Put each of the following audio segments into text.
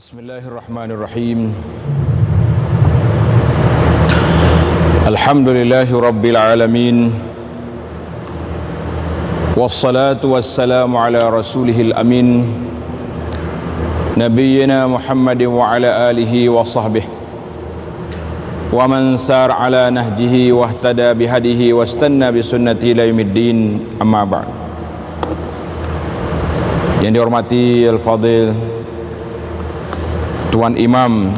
Bismillahirrahmanirrahim. Alhamdulillahi rabbil alamin. Wassalatu wassalamu ala rasulihil amin, nabiyyina Muhammadin wa ala alihi wa sahbihi wa man sar ala nahjihi wa ihtada bihadihi wa istanna bisunnati ila yaumiddin, amma ba'd. Yang dihormati Al-Fadil Tuan Imam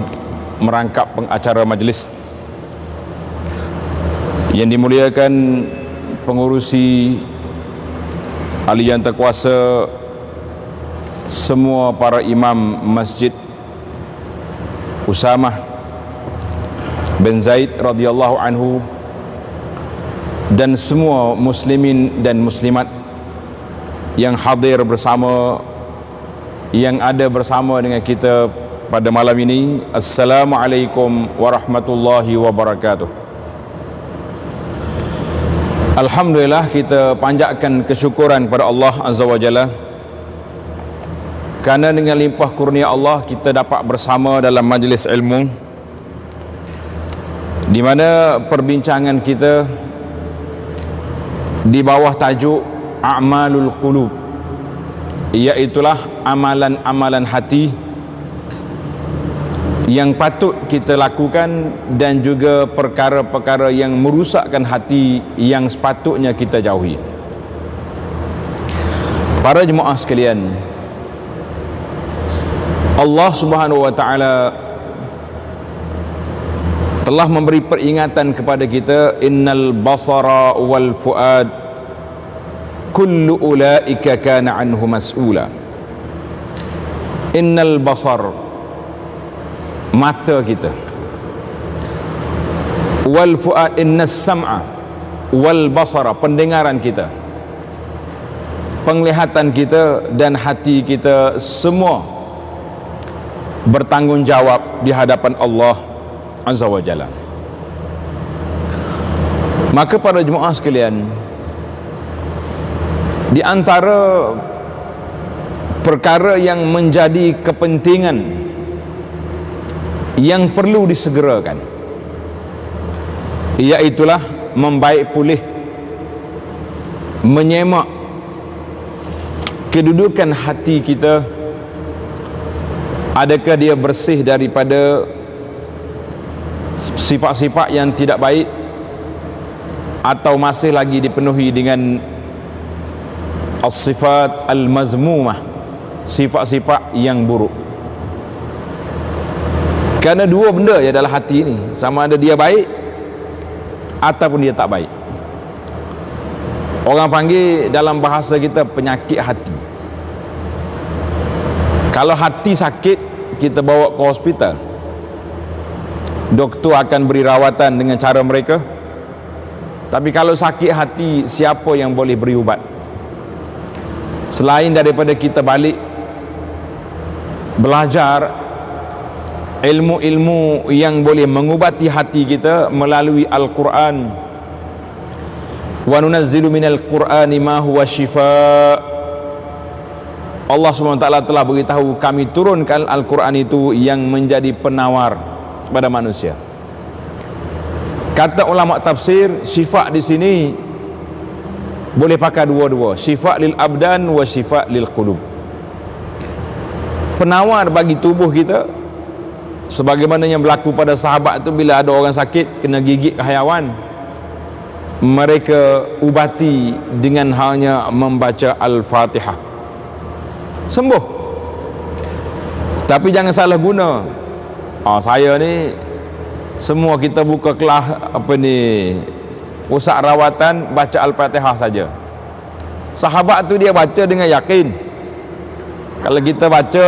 merangkap pengacara majlis, yang dimuliakan pengurusi ahli yang terkuasa, semua para imam Masjid Usamah bin Zaid radhiyallahu anhu, dan semua muslimin dan muslimat yang hadir bersama, yang ada bersama dengan kita pada malam ini. Assalamualaikum warahmatullahi wabarakatuh. Alhamdulillah, kita panjatkan kesyukuran kepada Allah Azza wa Jalla, kerana dengan limpah kurnia Allah kita dapat bersama dalam majlis ilmu, di mana perbincangan kita di bawah tajuk A'malul Qulub, iaitulah amalan-amalan hati yang patut kita lakukan, dan juga perkara-perkara yang merusakkan hati yang sepatutnya kita jauhi. Para jemaah sekalian, Allah Subhanahu wa taala telah memberi peringatan kepada kita, innal basara wal fuad kullu ulaika kana anhu mas'ula. Innal basar, mata kita, wal fuad, innas sam'a wal basara, pendengaran kita, penglihatan kita dan hati kita, semua bertanggungjawab di hadapan Allah Azza wa Jalla. Maka para jemaah sekalian, di antara perkara yang menjadi kepentingan yang perlu disegerakan, iaitulah membaik pulih, menyemak kedudukan hati kita. Adakah dia bersih daripada sifat-sifat yang tidak baik, atau masih lagi dipenuhi dengan as-sifat al-mazmumah, sifat-sifat yang buruk. Kerana dua benda ya dalam hati ni, sama ada dia baik ataupun dia tak baik. Orang panggil dalam bahasa kita penyakit hati. Kalau hati sakit, kita bawa ke hospital, doktor akan beri rawatan dengan cara mereka. Tapi kalau sakit hati, siapa yang boleh beri ubat selain daripada kita balik belajar ilmu-ilmu yang boleh mengubati hati kita melalui Al-Quran. Wa nunazzilu minal Qur'ani ma huwa shifaa. Allah SWT telah beritahu, kami turunkan Al-Quran itu yang menjadi penawar kepada manusia. Kata ulama tafsir, syifa di sini boleh pakai dua-dua, syifa lil abdan wa syifa lil qulub. Penawar bagi tubuh kita, sebagaimana yang berlaku pada sahabat itu, bila ada orang sakit kena gigit haiwan, mereka ubati dengan hanya membaca Al-Fatihah, sembuh. Tapi jangan salah guna. Saya ni, semua kita buka kelas pusat rawatan, baca Al-Fatihah saja. Sahabat tu dia baca dengan yakin. Kalau kita baca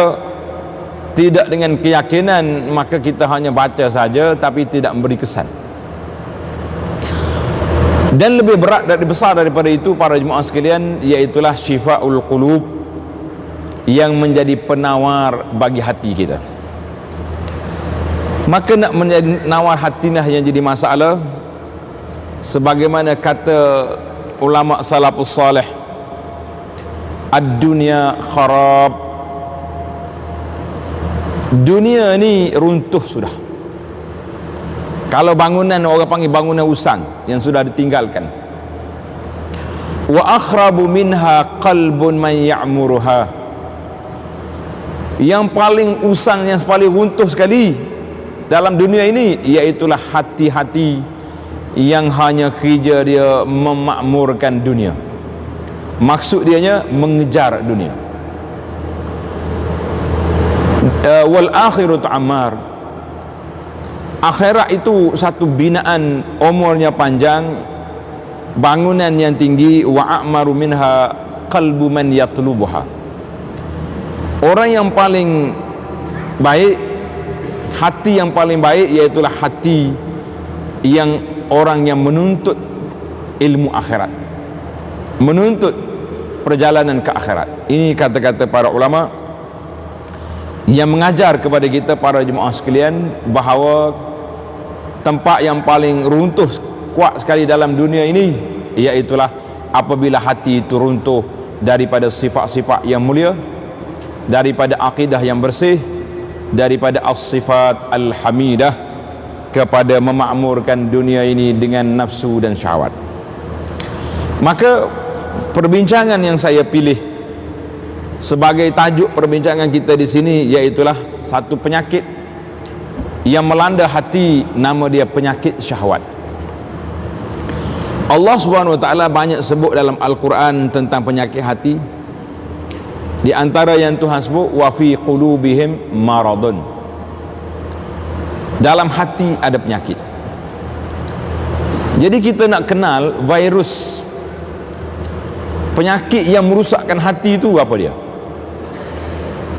tidak dengan keyakinan, maka kita hanya baca saja tapi tidak memberi kesan. Dan lebih berat dan besar daripada itu para jemaah sekalian, iaitulah syifaul qulub, yang menjadi penawar bagi hati kita. Maka nak menjadi nawar hati lah yang jadi masalah. Sebagaimana kata ulama salafus salih, ad-dunya kharab, Dunia ni runtuh sudah. Kalau bangunan, orang panggil bangunan usang yang sudah ditinggalkan. Wa akhrabu minha qalbun man ya'muruha. Yang paling usang, yang paling runtuh sekali dalam dunia ini, iaitulah hati-hati yang hanya kerja dia memakmurkan dunia. Maksud dianya mengejar dunia. Wal akhiratu ammar. Akhirat itu satu binaan, umurnya panjang, bangunan yang tinggi. Wa a'maru minha qalbu man yatlubuha. Orang yang paling baik, hati yang paling baik, iaitulah hati yang orang yang menuntut ilmu akhirat, menuntut perjalanan ke akhirat. Ini kata-kata para ulama yang mengajar kepada kita para jemaah sekalian bahawa tempat yang paling runtuh kuat sekali dalam dunia ini, iaitulah apabila hati itu runtuh daripada sifat-sifat yang mulia, daripada akidah yang bersih, daripada as-sifat al-hamidah, kepada memakmurkan dunia ini dengan nafsu dan syahwat. Maka perbincangan yang saya pilih sebagai tajuk perbincangan kita di sini, iaitulah satu penyakit yang melanda hati, nama dia penyakit syahwat. Allah Subhanahu wa taala banyak sebut dalam Al-Quran tentang penyakit hati. Di antara yang Tuhan sebut, wa fi qulubihim maradun. Dalam hati ada penyakit. Jadi kita nak kenal virus penyakit yang merusakkan hati itu apa dia.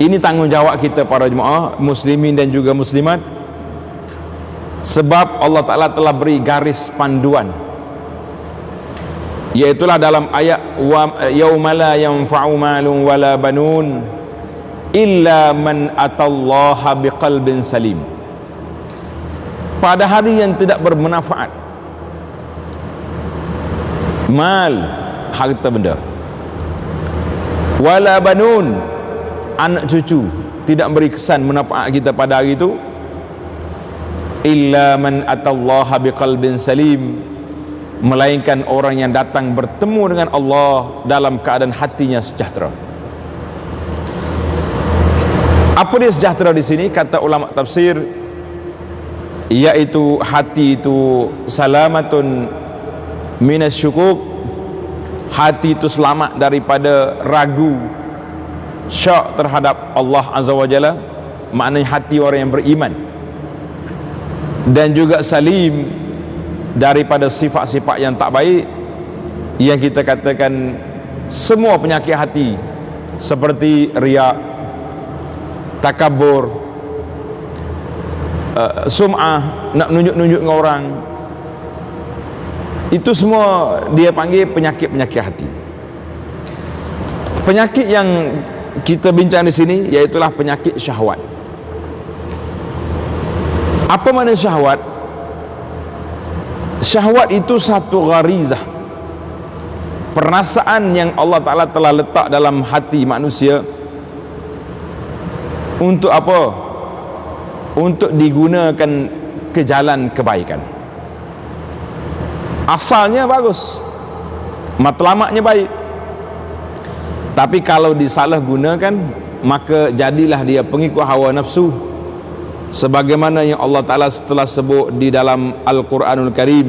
Ini tanggungjawab kita para jemaah muslimin dan juga muslimat, sebab Allah Ta'ala telah beri garis panduan, iaitulah dalam ayat yauma la yanfa'u malun wala banun illa man atallaha biqalbin salim. Pada hari yang tidak bermanfaat mal, harta benda, wala banun, anak cucu, tidak beri kesan manfaat kita pada hari itu, illa man atallaha biqalbin salim, melainkan orang yang datang bertemu dengan Allah dalam keadaan hatinya sejahtera. Apa dia sejahtera di sini? Kata ulama tafsir, iaitu hati itu salamatun minasyukuk, hati itu selamat daripada ragu, syak terhadap Allah Azza wa Jalla, maknanya hati orang yang beriman, dan juga salim daripada sifat-sifat yang tak baik, yang kita katakan semua penyakit hati seperti riak, takabur, sum'ah, nak nunjuk-nunjuk dengan orang, itu semua dia panggil penyakit-penyakit hati. Penyakit yang kita bincang di sini iaitulah penyakit syahwat. Apa makna syahwat? Syahwat itu satu gharizah, perasaan yang Allah Ta'ala telah letak dalam hati manusia. Untuk apa? Untuk digunakan ke jalan kebaikan. Asalnya bagus, matlamatnya baik, tapi kalau disalahgunakan, maka jadilah dia pengikut hawa nafsu, sebagaimana yang Allah Ta'ala setelah sebut di dalam Al-Quranul Karim,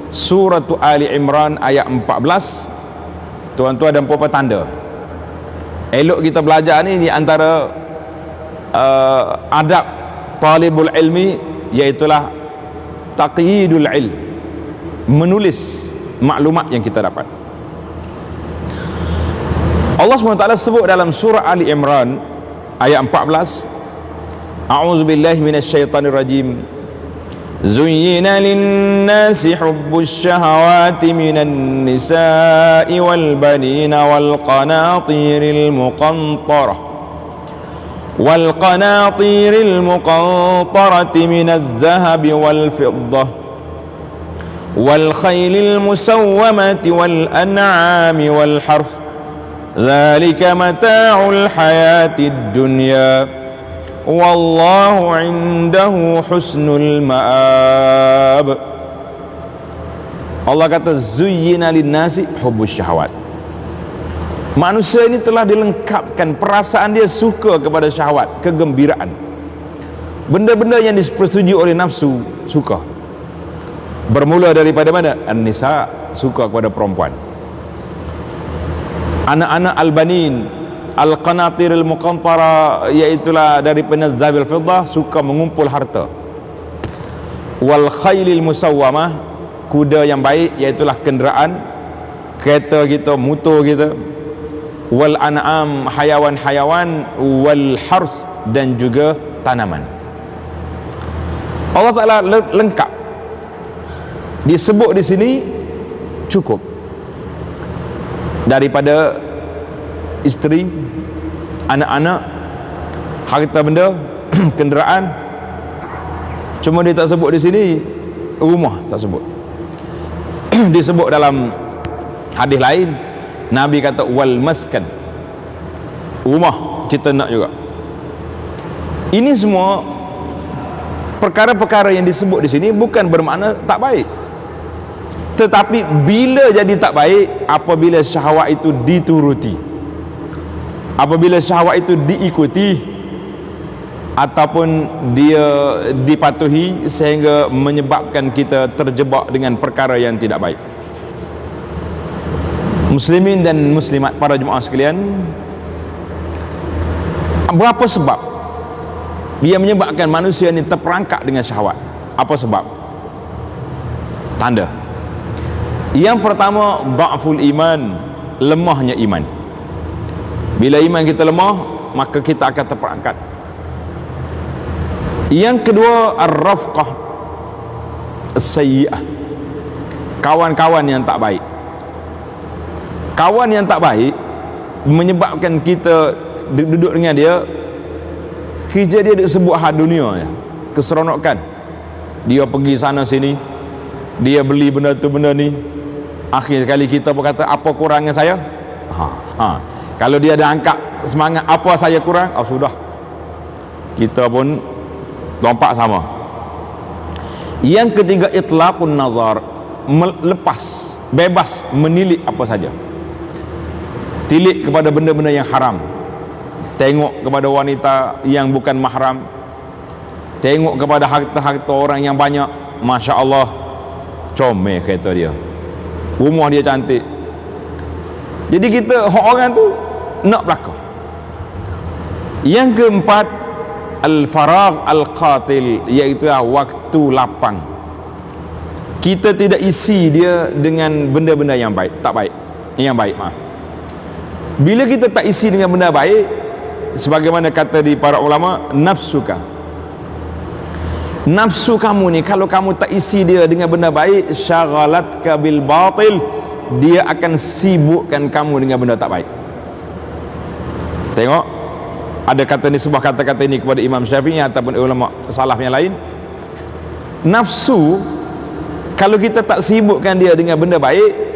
Surah Ali Imran ayat 14. Tuan-tuan dan puan-puan, tanda elok kita belajar ni di antara adab talibul ilmi, iaitulah taqyidul ilm, menulis maklumat yang kita dapat. Allah SWT sebut dalam surah Ali Imran ayat 14, a'udzubillahi minasyaitanir rajim, zuyyina lin-nasi hubbus syahawati minan nisa'i wal banina wal qanatiril muqantarah والقناطير المقنطرة من الذهب والفضة والخيل المسومة والأنعام والحرث ذلك متاع الحياة الدنيا wallahu indahu husnul ma'ab. Allah kata zuyyina linnasi hubbus syahwat. Manusia ini telah dilengkapkan perasaan dia suka kepada syahwat, kegembiraan. Benda-benda yang dipersetujui oleh nafsu suka. Bermula daripada mana? An-nisa, suka kepada perempuan. Anak-anak al-banin, al-qanatir al-muqantara, iaitulah dari penazzabil fiddah, suka mengumpul harta. Wal khailil musawwamah, kuda yang baik, iaitulah kenderaan, kereta kita, motor kita. Wal an'am, hayawan-hayawan, wal harth, dan juga tanaman. Allah Ta'ala lengkap. Disebut di sini cukup. Daripada isteri, anak-anak, harta benda, kenderaan. Cuma dia tak sebut di sini rumah, tak sebut. Disebut dalam hadis lain, Nabi kata wal maskan, rumah kita nak juga. Ini semua perkara-perkara yang disebut di sini bukan bermakna tak baik, tetapi bila jadi tak baik apabila syahwat itu dituruti, apabila syahwat itu diikuti, ataupun dia dipatuhi sehingga menyebabkan kita terjebak dengan perkara yang tidak baik. Muslimin dan muslimat, para jemaah sekalian, berapa sebab dia menyebabkan manusia ini terperangkap dengan syahwat? Apa sebab? Tanda. Yang pertama, dha'ful iman, lemahnya iman. Bila iman kita lemah, maka kita akan terperangkap. Yang kedua, ar-rafqah as-sayyi'ah, kawan-kawan yang tak baik. Kawan yang tak baik menyebabkan kita duduk dengan dia, kerja dia disebut hal dunia ya, keseronokan. Dia pergi sana sini, dia beli benda tu benda ni. Akhir sekali kita berkata, apa kurangnya saya? Kalau dia ada angkat semangat, apa saya kurang? Oh sudah, kita pun lompat sama. Yang ketiga, itlaqun nazar, melepas, bebas menilik apa saja. Tilik kepada benda-benda yang haram, tengok kepada wanita yang bukan mahram, tengok kepada harta-harta orang yang banyak. Masya Allah, comel kereta dia, rumah dia cantik. Jadi kita orang tu nak belakang. Yang keempat, al-faragh al-qatil, iaitu waktu lapang. Kita tidak isi dia dengan benda-benda yang baik, tak baik, yang baik maaf. Bila kita tak isi dengan benda baik, sebagaimana kata di para ulama, nafsuka, nafsu kamu ni kalau kamu tak isi dia dengan benda baik, syagalatka bil batil, dia akan sibukkan kamu dengan benda tak baik. Tengok, ada kata ni, sebuah kata-kata ini kepada Imam Syafi'i ataupun ulama salaf yang lain. Nafsu kalau kita tak sibukkan dia dengan benda baik,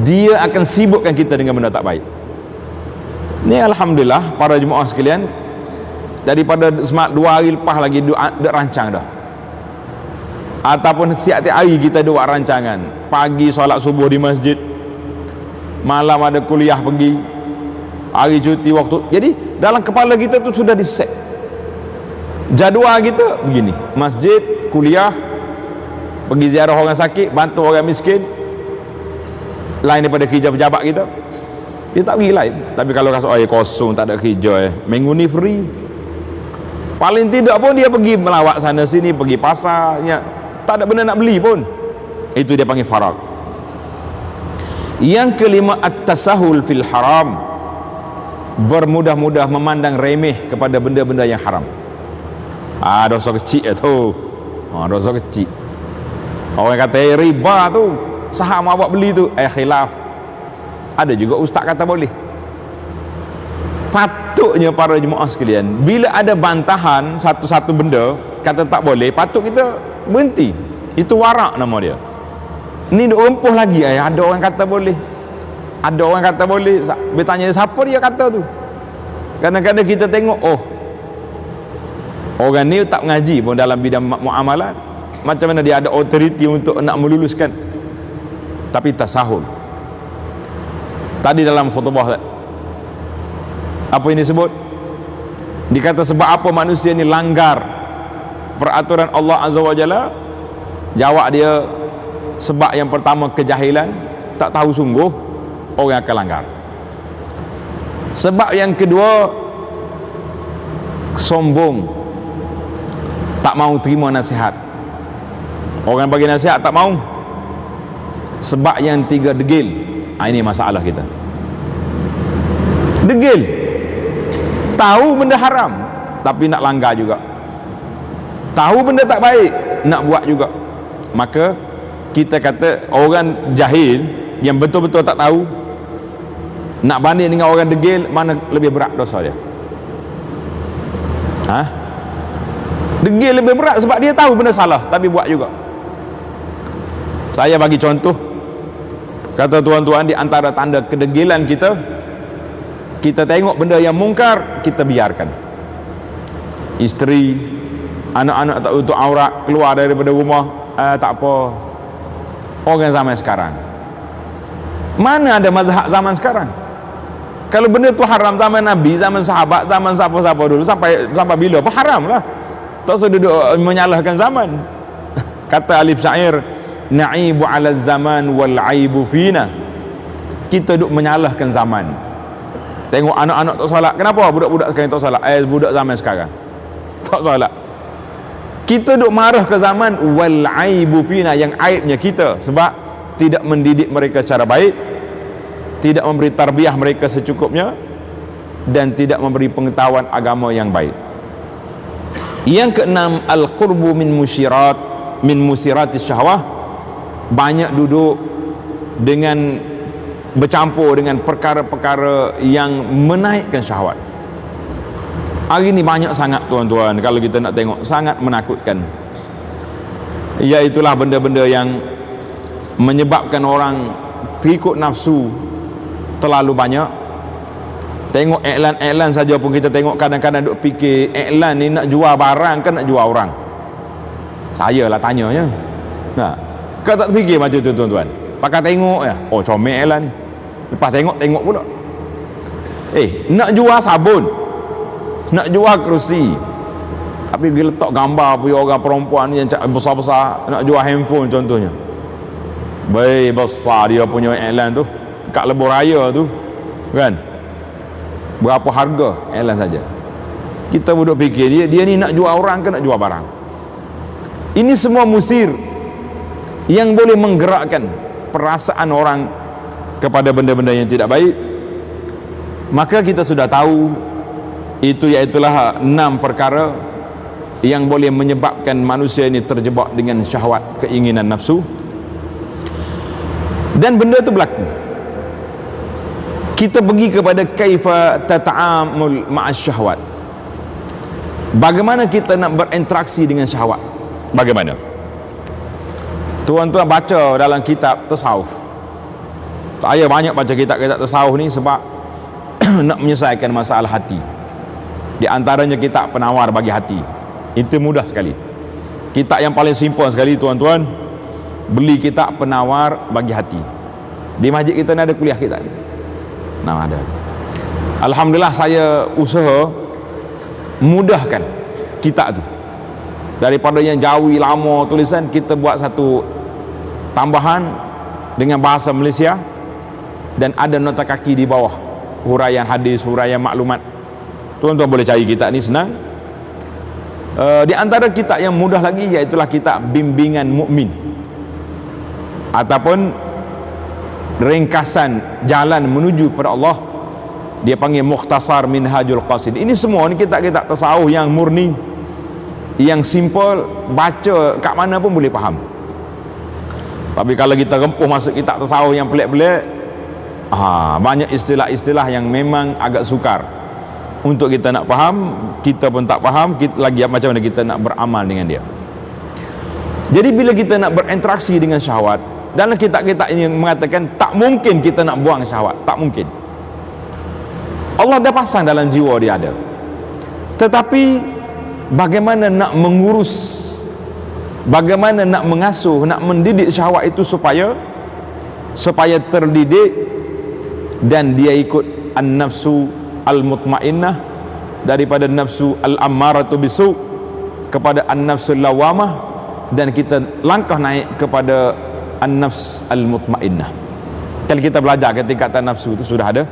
dia akan sibukkan kita dengan benda tak baik. Ni alhamdulillah para jemaah sekalian, daripada semak 2 hari lepas lagi dah rancang dah, ataupun setiap hari kita ada buat rancangan. Pagi solat subuh di masjid, malam ada kuliah pergi, hari cuti waktu. Jadi dalam kepala kita tu sudah diset jadual kita begini: masjid, kuliah, pergi ziarah orang sakit, bantu orang miskin, lain daripada kerja pejabat kita. Dia tak pergi lain. Tapi kalau rasa kosong, tak ada kerja, minggu ni free, paling tidak pun dia pergi melawat sana sini, pergi pasarnya, tak ada benda nak beli pun. Itu dia panggil farag. Yang kelima, at-tasahul fil haram, bermudah-mudah memandang remeh kepada benda-benda yang haram. Dosa kecil tu, dosa kecil. Orang kata riba tu, saham awak beli tu, khilaf. Ada juga ustaz kata boleh. Patutnya para jemaah sekalian, bila ada bantahan satu-satu benda kata tak boleh, patut kita berhenti. Itu warak nama dia. Ni duk rempuh lagi, ada orang kata boleh, ada orang kata boleh. Bertanya siapa dia kata tu. Kadang-kadang kita tengok, Orang ni tak mengaji pun dalam bidang muamalat, macam mana dia ada authority untuk nak meluluskan? Tapi tasahul. Tadi dalam khutbah apa ini disebut? Dikata sebab apa manusia ni langgar peraturan Allah Azza wa Jalla? Jawab dia, sebab yang pertama kejahilan, tak tahu sungguh, orang akan langgar. Sebab yang kedua sombong, tak mau terima nasihat. Orang bagi nasihat tak mau. Sebab yang tiga degil. Ini masalah kita. Degil, tahu benda haram tapi nak langgar juga, tahu benda tak baik nak buat juga. Maka kita kata orang jahil yang betul-betul tak tahu, nak banding dengan orang degil, mana lebih berat dosa dia? Degil lebih berat sebab dia tahu benda salah tapi buat juga. Saya bagi contoh, kata tuan-tuan, di antara tanda kedegilan kita tengok benda yang mungkar, kita biarkan. Isteri, anak-anak tak tutup aurat, keluar daripada rumah, tak apa. Orang zaman sekarang, mana ada mazhab zaman sekarang? Kalau benda tu haram zaman Nabi, zaman sahabat, zaman siapa-siapa dulu, sampai bila pun haram lah. Tak usah duduk menyalahkan zaman. Kata Alif Syair, na'ibu ala zaman wal aibu fina. Kita duduk menyalahkan zaman. Tengok anak-anak tak solat, kenapa budak-budak sekarang tak solat? Budak zaman sekarang tak solat. Kita duduk marah ke zaman, wal aibu fina, yang aibnya kita, sebab tidak mendidik mereka secara baik, tidak memberi tarbiyah mereka secukupnya, dan tidak memberi pengetahuan agama yang baik. Yang keenam, al-qurbu min musiratis syahwah. Banyak duduk dengan bercampur dengan perkara-perkara yang menaikkan syahwat. Hari ni banyak sangat tuan-tuan, kalau kita nak tengok, sangat menakutkan. Iaitulah benda-benda yang menyebabkan orang terikut nafsu terlalu banyak. Tengok iklan-iklan saja pun kita tengok, kadang-kadang duk fikir iklan ni nak jual barang ke nak jual orang. Saya lah tanyanya. Kau tak fikir macam tu tuan-tuan? Pakai tengok ya, oh comel iklan ni. Lepas tengok pula. Nak jual sabun, nak jual kerusi, tapi bila letak gambar punya orang perempuan yang besar-besar, nak jual handphone contohnya, baik besar dia punya iklan tu kat lebuh raya tu kan, berapa harga iklan saja. Kita duduk fikir dia ni nak jual orang ke nak jual barang. Ini semua musir yang boleh menggerakkan perasaan orang kepada benda-benda yang tidak baik. Maka kita sudah tahu itu, iaitulah 6 perkara yang boleh menyebabkan manusia ini terjebak dengan syahwat, keinginan nafsu. Dan benda itu berlaku, kita pergi kepada kaifa tata'amul ma'as syahwat. Bagaimana kita nak berinteraksi dengan syahwat? Bagaimana? Tuan-tuan baca dalam kitab tasawuf. Saya banyak baca kitab-kitab tasawuf ni sebab nak menyelesaikan masalah hati. Di antaranya kitab penawar bagi hati. Itu mudah sekali. Kitab yang paling simple sekali tuan-tuan, beli kitab penawar bagi hati. Di masjid kita ni ada kuliah kitab ni. Ada. Alhamdulillah saya usaha mudahkan kitab tu. Daripada yang jauh lama tulisan, kita buat satu tambahan dengan bahasa Malaysia, dan ada nota kaki di bawah, huraian hadis, huraian maklumat. Tuan-tuan boleh cari kitab ni senang. Di antara kitab yang mudah lagi iaitulah kitab bimbingan mukmin, ataupun ringkasan jalan menuju kepada Allah. Dia panggil Mukhtasar Minhajul Qasid. Ini semua ni kitab-kitab tasawuf yang murni, yang simple, baca kat mana pun boleh faham. Tapi kalau kita rempuh masuk kitab tasawuf yang pelik-pelik, banyak istilah-istilah yang memang agak sukar untuk kita nak faham. Kita pun tak faham, lagi macam mana kita nak beramal dengan dia. Jadi bila kita nak berinteraksi dengan syahwat, dalam kitab-kitab ini mengatakan tak mungkin kita nak buang syahwat, tak mungkin. Allah dah pasang dalam jiwa dia ada. Tetapi bagaimana nak mengurus, bagaimana nak mengasuh, nak mendidik syahwat itu supaya terdidik dan dia ikut an-nafsu al-mutmainnah daripada nafsu al-ammaratu bisu kepada an-nafsu lawamah, dan kita langkah naik kepada an-nafs al-mutmainnah. Kalau kita belajar ketingkatan nafsu itu sudah ada.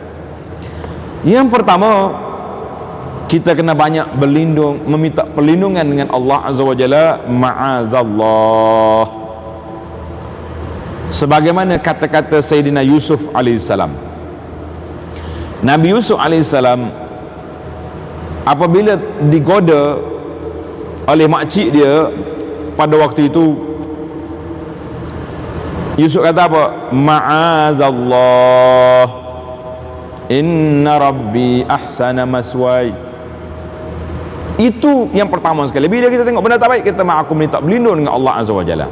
Yang pertama, kita kena banyak berlindung, meminta perlindungan dengan Allah Azza wa Jalla, ma'azallah. Sebagaimana kata-kata Sayyidina Yusuf alaihissalam. Nabi Yusuf alaihissalam apabila digoda oleh makcik dia pada waktu itu, Yusuf kata apa? Ma'azallah, inna rabbi ahsana maswai. Itu yang pertama sekali. Bila kita tengok benda tak baik, kita aku minta berlindung dengan Allah Azza wa Jalla.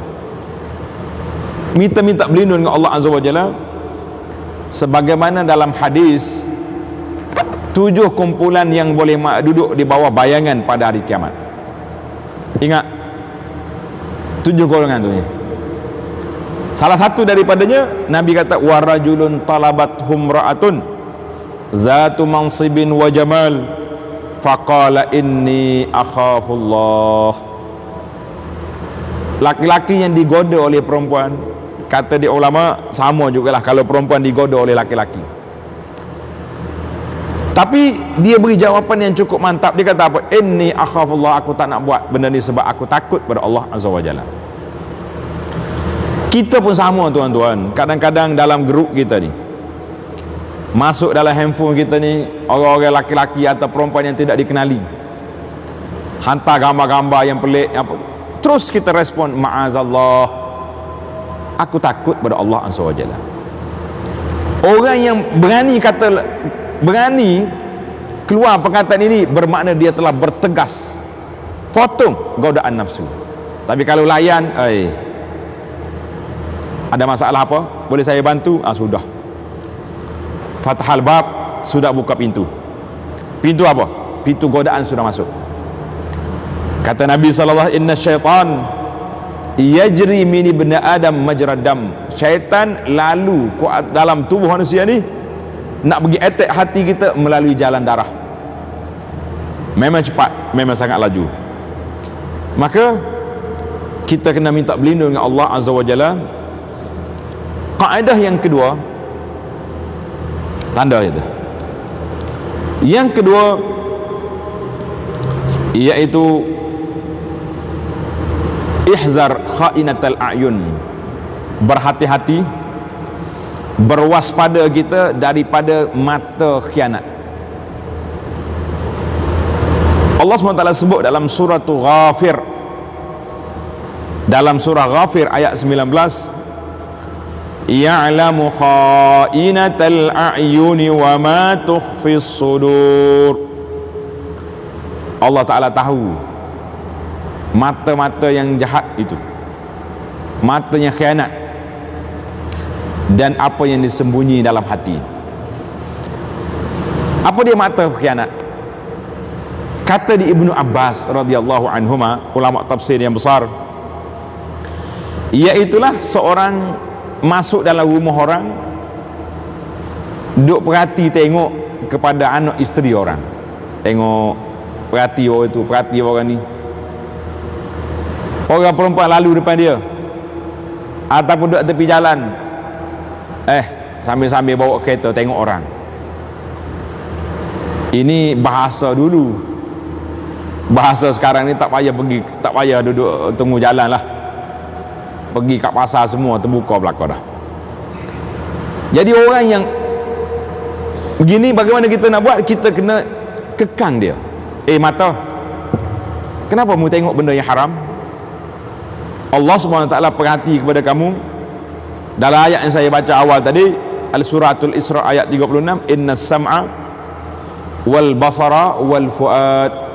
Minta berlindung dengan Allah Azza wa Jalla. Sebagaimana dalam hadis, 7 kumpulan yang boleh duduk di bawah bayangan pada hari kiamat. Ingat 7 golongan tu ni. Salah satu daripadanya Nabi kata, warajulun talabathum ra'atun zatu mansibin wa jamal faqala inni akhafullah. Laki-laki yang digoda oleh perempuan, kata di ulama sama jugalah kalau perempuan digoda oleh laki-laki, tapi dia beri jawapan yang cukup mantap. Dia kata apa? Inni akhafullah, aku tak nak buat benda ni sebab aku takut pada Allah Azza wa Jalla. Kita pun sama tuan-tuan. Kadang-kadang dalam grup kita ni, masuk dalam handphone kita ni orang-orang laki-laki atau perempuan yang tidak dikenali, hantar gambar-gambar yang pelik apa, terus kita respon ma'azallah, aku takut pada Allah Azza wa Jalla. Orang yang berani keluar perkataan ini bermakna dia telah bertegas potong godaan nafsu. Tapi kalau layan, ada masalah apa? Boleh saya bantu? Sudah. Fathal bab, sudah buka pintu. Pintu apa? Pintu godaan sudah masuk. Kata Nabi sallallahu alaihi wasallam, inna syaitan yajri min ibni adam majrad dam. Syaitan lalu dalam tubuh manusia ni nak pergi attack hati kita melalui jalan darah. Memang cepat, memang sangat laju. Maka kita kena minta berlindung dengan Allah Azza wa Jalla. Kaedah yang kedua, tanda itu. Yang kedua iaitu ihzar khainatal a'yun. Berhati-hati, berwaspada kita daripada mata khianat. Allah SWT sebut dalam surah Ghafir, dalam surah Ghafir ayat 19, ya'lamu kha'inatal a'yuni wa ma tukhfis sudur. Allah Ta'ala tahu mata-mata yang jahat itu, matanya khianat, dan apa yang disembunyi dalam hati. Apa dia mata khianat? Kata di Ibnu Abbas radhiyallahu anhuma, ulama tafsir yang besar, iaitulah seorang masuk dalam rumah orang, duk perhati tengok kepada anak isteri orang, tengok perhati orang itu, perhati orang ni, orang perempuan lalu depan dia ataupun duduk tepi jalan, sambil-sambil bawa kereta tengok orang. Ini bahasa dulu. Bahasa sekarang ni tak payah pergi, tak payah duduk tunggu jalan lah, pergi kat pasar semua terbuka belakang dah. Jadi orang yang begini, bagaimana kita nak buat? Kita kena kekang dia. Mata, kenapa mu tengok benda yang haram? Allah SWT perhati kepada kamu. Dalam ayat yang saya baca awal tadi, Al-Suratul Isra ayat 36, inna sam'a wal basara wal fuad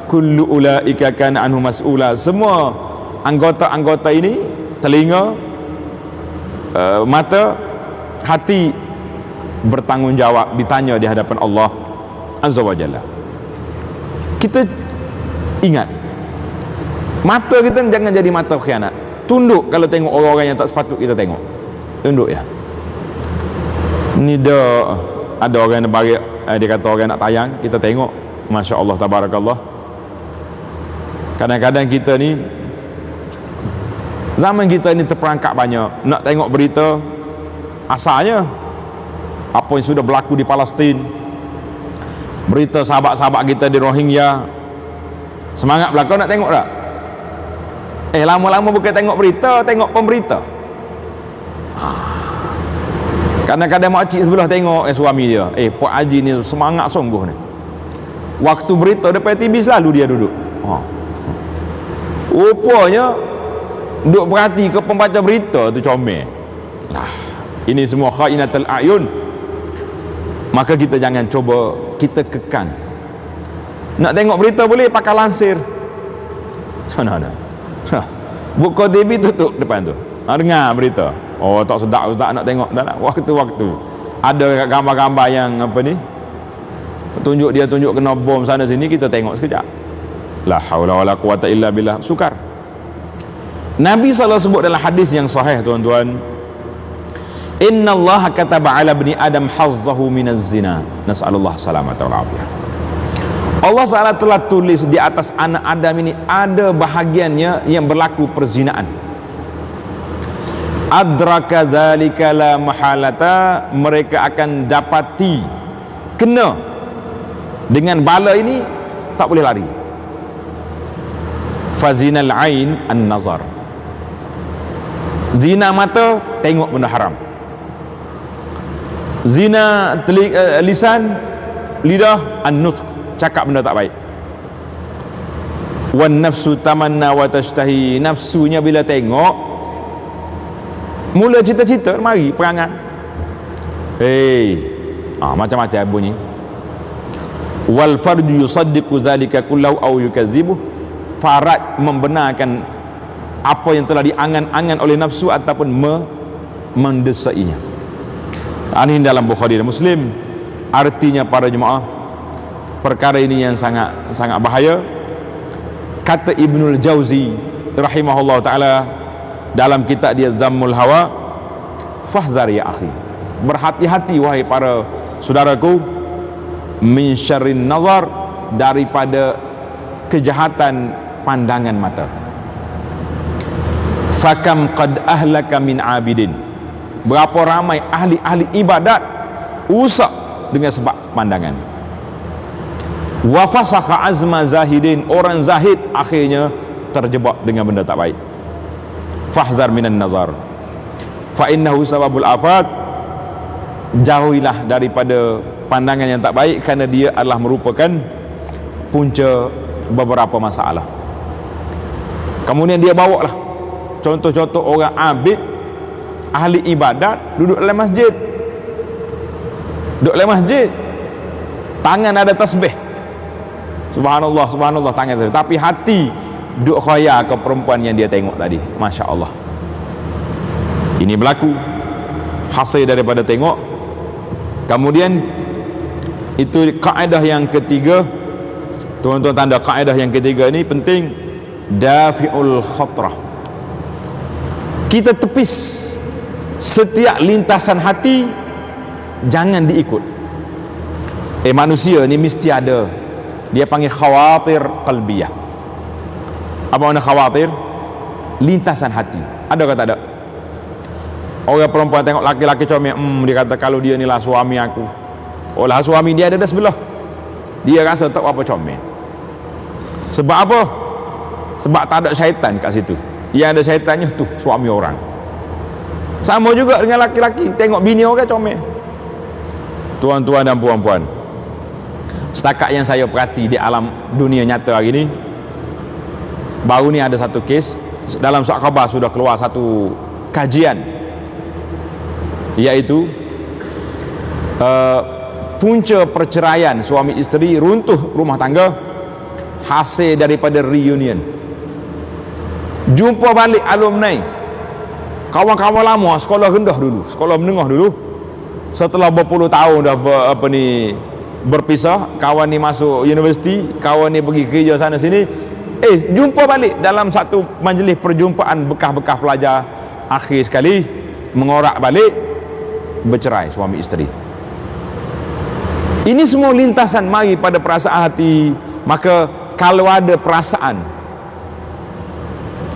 kullu ulaika kana anhu mas'ula. Semua anggota-anggota ini, telinga, mata, hati, bertanggungjawab, ditanya di hadapan Allah Azza wa Jalla. Kita Ingat, mata kita jangan jadi mata khianat. Tunduk kalau tengok orang-orang yang tak sepatut kita tengok. Tunduk ya. Ni ada orang yang bagi dia kata orang nak tayang, kita tengok, Masya Allah, tabarakallah. Kadang-kadang kita ni, zaman kita ni terperangkap banyak nak tengok berita asalnya apa yang sudah berlaku di Palestin, berita sahabat-sahabat kita di Rohingya. Semangat belakang nak tengok tak? Lama-lama bukan tengok berita, tengok pemberita. Kadang-kadang makcik sebelah tengok suami dia, Puan Haji ni semangat sungguh ni. Waktu berita depan TV selalu dia duduk. Rupanya duduk perhati ke pembaca berita tu comel. Lah, ini semua khainatul a'yun. Maka kita jangan coba kita kekang. Nak tengok berita boleh pakai lansir. Sana ada. Buka TV tutup depan tu. Dengar berita. Oh, tak sedap nak tengok. Dah waktu-waktu. Ada gambar-gambar yang apa ni? Tunjuk kena bom sana sini, kita tengok sekejap. La haula wala quwata illa billah. Sukar. Nabi SAW sebut dalam hadis yang sahih, tuan-tuan, Inna Allah kataba ala bani Adam hazzahu minaz zina. Nas'alullah salamata wal afiyah. Allah SWT telah tulis di atas anak Adam ini ada bahagiannya yang berlaku perzinaan. Adraka zalika la mahalata, mereka akan dapati kena dengan bala ini, tak boleh lari. Fazinal ain an-nazar, zina mata tengok benda haram, zina lisan lidah an-nutq cakap benda tak baik. Wan nafsu tamanna wa tashtahi, nafsunya bila tengok mula cita-cita mari perangan. Macam-macam bunyi. Wal farju yusaddiqu zalika kullahu aw yukadzibuh, faraj membenarkan apa yang telah diangan-angan oleh nafsu ataupun mendesainya. Ini dalam Bukhari dan Muslim. Artinya para jemaah, perkara ini yang sangat bahaya. Kata Ibnul Jauzi rahimahullah ta'ala dalam kitab dia Zammul Hawa, fahzar ya akhi, berhati-hati wahai para saudaraku, min syarrin nazar, daripada kejahatan pandangan mata. Fakam qad ahlaka min abidin, berapa ramai ahli-ahli ibadat rusak dengan sebab pandangan. Wa fasakha azma zahidin, orang zahid akhirnya terjebak dengan benda tak baik. Fahzar minan nazar fa innahu sababul afat, jauhilah daripada pandangan yang tak baik kerana dia adalah merupakan punca beberapa masalah. Kemudian dia bawa lah contoh-contoh orang abid, ahli ibadat, duduk dalam masjid, tangan ada tasbih, subhanallah, subhanallah, tangan tasbih, tapi hati duk khayal ke perempuan yang dia tengok tadi. Masya Allah. Ini berlaku hasil daripada tengok. Kemudian itu kaedah yang ketiga, tuan-tuan, tanda kaedah yang ketiga ini penting. Dafi'ul khatrah, kita tepis setiap lintasan hati, jangan diikut. Manusia ni mesti ada, dia panggil khawatir qalbiyah. Apa makna khawatir? Lintasan hati. Ada ke tak ada? Orang perempuan tengok laki-laki comel, dia kata kalau dia ni lah suami aku. Oh lah, suami dia ada sebelah, dia rasa tak apa comel. Sebab apa? Sebab tak ada syaitan kat situ. Yang ada syaitannya tu suami orang. Sama juga dengan laki-laki tengok bini orang comel. Tuan-tuan dan puan-puan, setakat yang saya perhati di alam dunia nyata hari ni, baru ni ada satu kes dalam surat khabar, sudah keluar satu kajian, iaitu punca perceraian suami isteri, runtuh rumah tangga hasil daripada reunion, jumpa balik alumni, kawan-kawan lama sekolah rendah dulu, sekolah menengah dulu, setelah berpuluh tahun dah berpisah, kawan ni masuk universiti, kawan ni pergi kerja sana sini, jumpa balik dalam satu majlis perjumpaan bekas-bekas pelajar akhir sekali, mengorak balik, bercerai suami isteri. Ini semua lintasan mari pada perasaan hati. Maka kalau ada perasaan,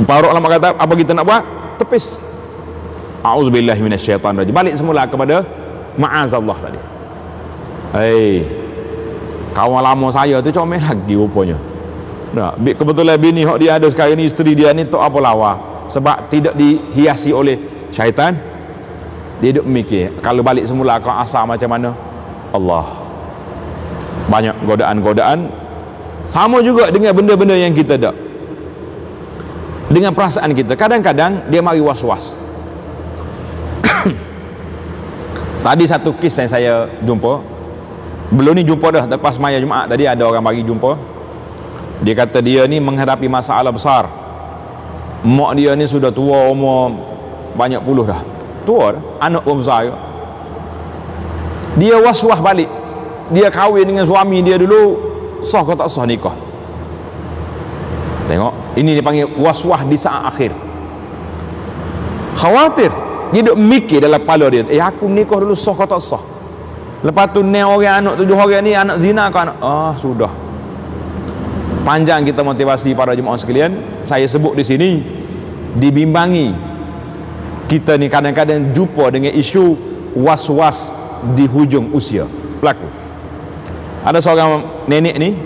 para ulama kata apa kita nak buat? Tepis. A'udzubillahi minasyaitanirrajim. Balik semula kepada ma'azallah tadi. Kawan lama saya tu comel lagi rupanya. Nah, kebetulan bini hok dia ada sekarang ni, isteri dia ni tak apa lawa. Sebab tidak dihiasi oleh syaitan. Dia duk mikir, kalau balik semula kau asal macam mana? Allah. Banyak godaan-godaan. Sama juga dengan benda-benda yang kita dak. Dengan perasaan kita, kadang-kadang dia mari was-was. Tadi satu kes yang saya jumpa, belum ni jumpa dah, lepas maya Jumaat tadi ada orang mari jumpa. Dia kata dia ni menghadapi masalah besar. Mak dia ni sudah tua, umur banyak puluh dah, tua dah, anak pun besar. Dia was-was balik. Dia kahwin dengan suami dia dulu, sah ke tak sah nikah? Tengok, ini dipanggil was-was di saat akhir. Khawatir. Dia duk mikir dalam kepala dia, aku nikah dulu sah ke tak sah? Lepas tu ni orang anak 7 orang ni anak zina ke anak? Sudah. Panjang kita motivasi para jemaah sekalian. Saya sebut di sini, dibimbangi kita ni kadang-kadang jumpa dengan isu was-was di hujung usia berlaku. Ada seorang nenek ni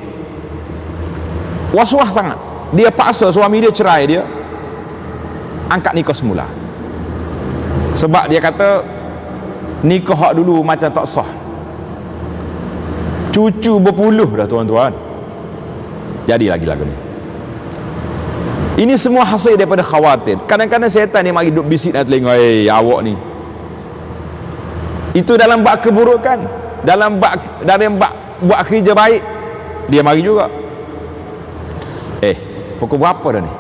was-was sangat. Dia paksa suami dia cerai dia, angkat nikah semula. Sebab dia kata nikah hak dulu macam tak sah. Cucu berpuluh dah tuan-tuan. Jadi lagi lagu ni. Ini semua hasil daripada khawatir. Kadang-kadang syaitan ni mari duk bisik dalam telinga, awak ni. Itu dalam bab keburukan, dalam bab buat kerja baik, dia mari juga. Pukul berapa dah ni?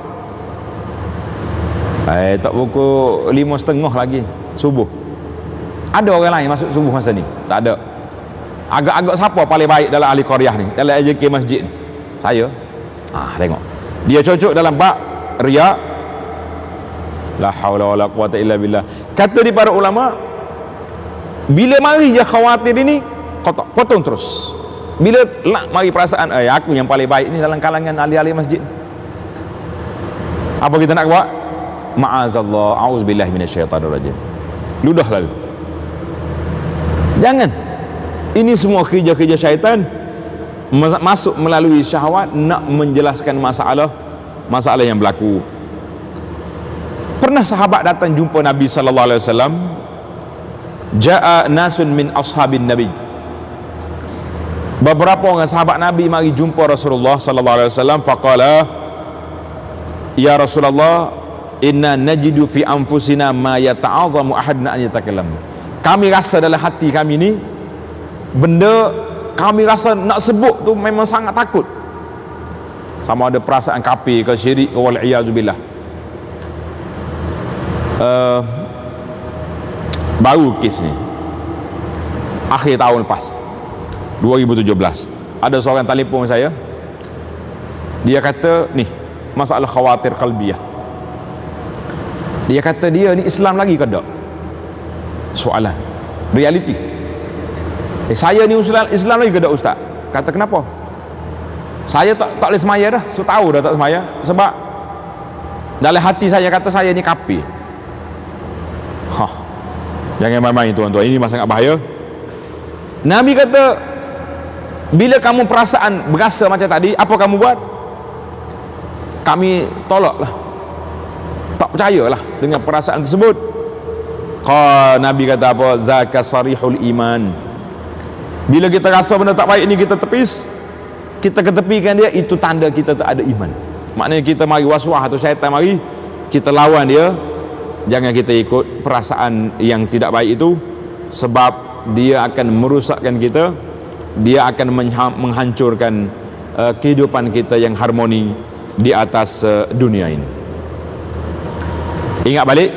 Tak pukul 5.30 lagi subuh. Ada orang lain masuk subuh masa ni? Tak ada. Agak-agak siapa paling baik dalam ahli qaryah ni, dalam AJK masjid ni? Saya. Tengok. Dia cocok dalam bab riya. La haula wala quwata illa billah. Kata di para ulama, bila mari je khawatir ini, potong terus. Bila nak mari perasaan, aku yang paling baik ni dalam kalangan ahli-ahli masjid, apa kita nak buat? Ma'azallah, a'udzubillahi minasyaitanirrajim. Ludah lalu. Jangan. Ini semua kerja-kerja syaitan masuk melalui syahwat, nak menjelaskan masalah yang berlaku. Pernah sahabat datang jumpa Nabi sallallahu alaihi wasallam. Ja'a nasun min ashabin Nabi. Beberapa orang sahabat Nabi mari jumpa Rasulullah sallallahu alaihi wasallam, faqala, ya Rasulullah, inna najidu fi anfusina ma yata'azamu ahadna an yatakallam. Kami rasa dalam hati kami ni, benda kami rasa nak sebut tu memang sangat takut. Sama ada perasaan kafir ke syirik ke wal iyazubillah. Baru kes ni akhir tahun lepas 2017, ada seorang telefon saya. Dia kata ni masalah khawatir qalbiyah. Dia kata dia ni Islam lagi ke tak? Soalan realiti. Saya ni Islam lagi ke tak ustaz? Kata kenapa? Saya tak boleh semaya dah. So tahu dah tak semaya. Sebab dalam hati saya kata saya ni kafir. Jangan main-main tuan-tuan, ini sangat bahaya. Nabi kata, bila kamu perasaan berasa macam tadi, apa kamu buat? Kami tolaklah, tak percayalah dengan perasaan tersebut. Nabi kata apa? Zaka sarihul iman. Bila kita rasa benda tak baik ni, kita tepis, kita ketepikan dia, itu tanda kita tak ada iman. Maknanya kita mari waswah atau syaitan mari, kita lawan dia. Jangan kita ikut perasaan yang tidak baik itu, sebab dia akan merusakkan kita, dia akan menghancurkan kehidupan kita yang harmoni di atas dunia ini. Ingat balik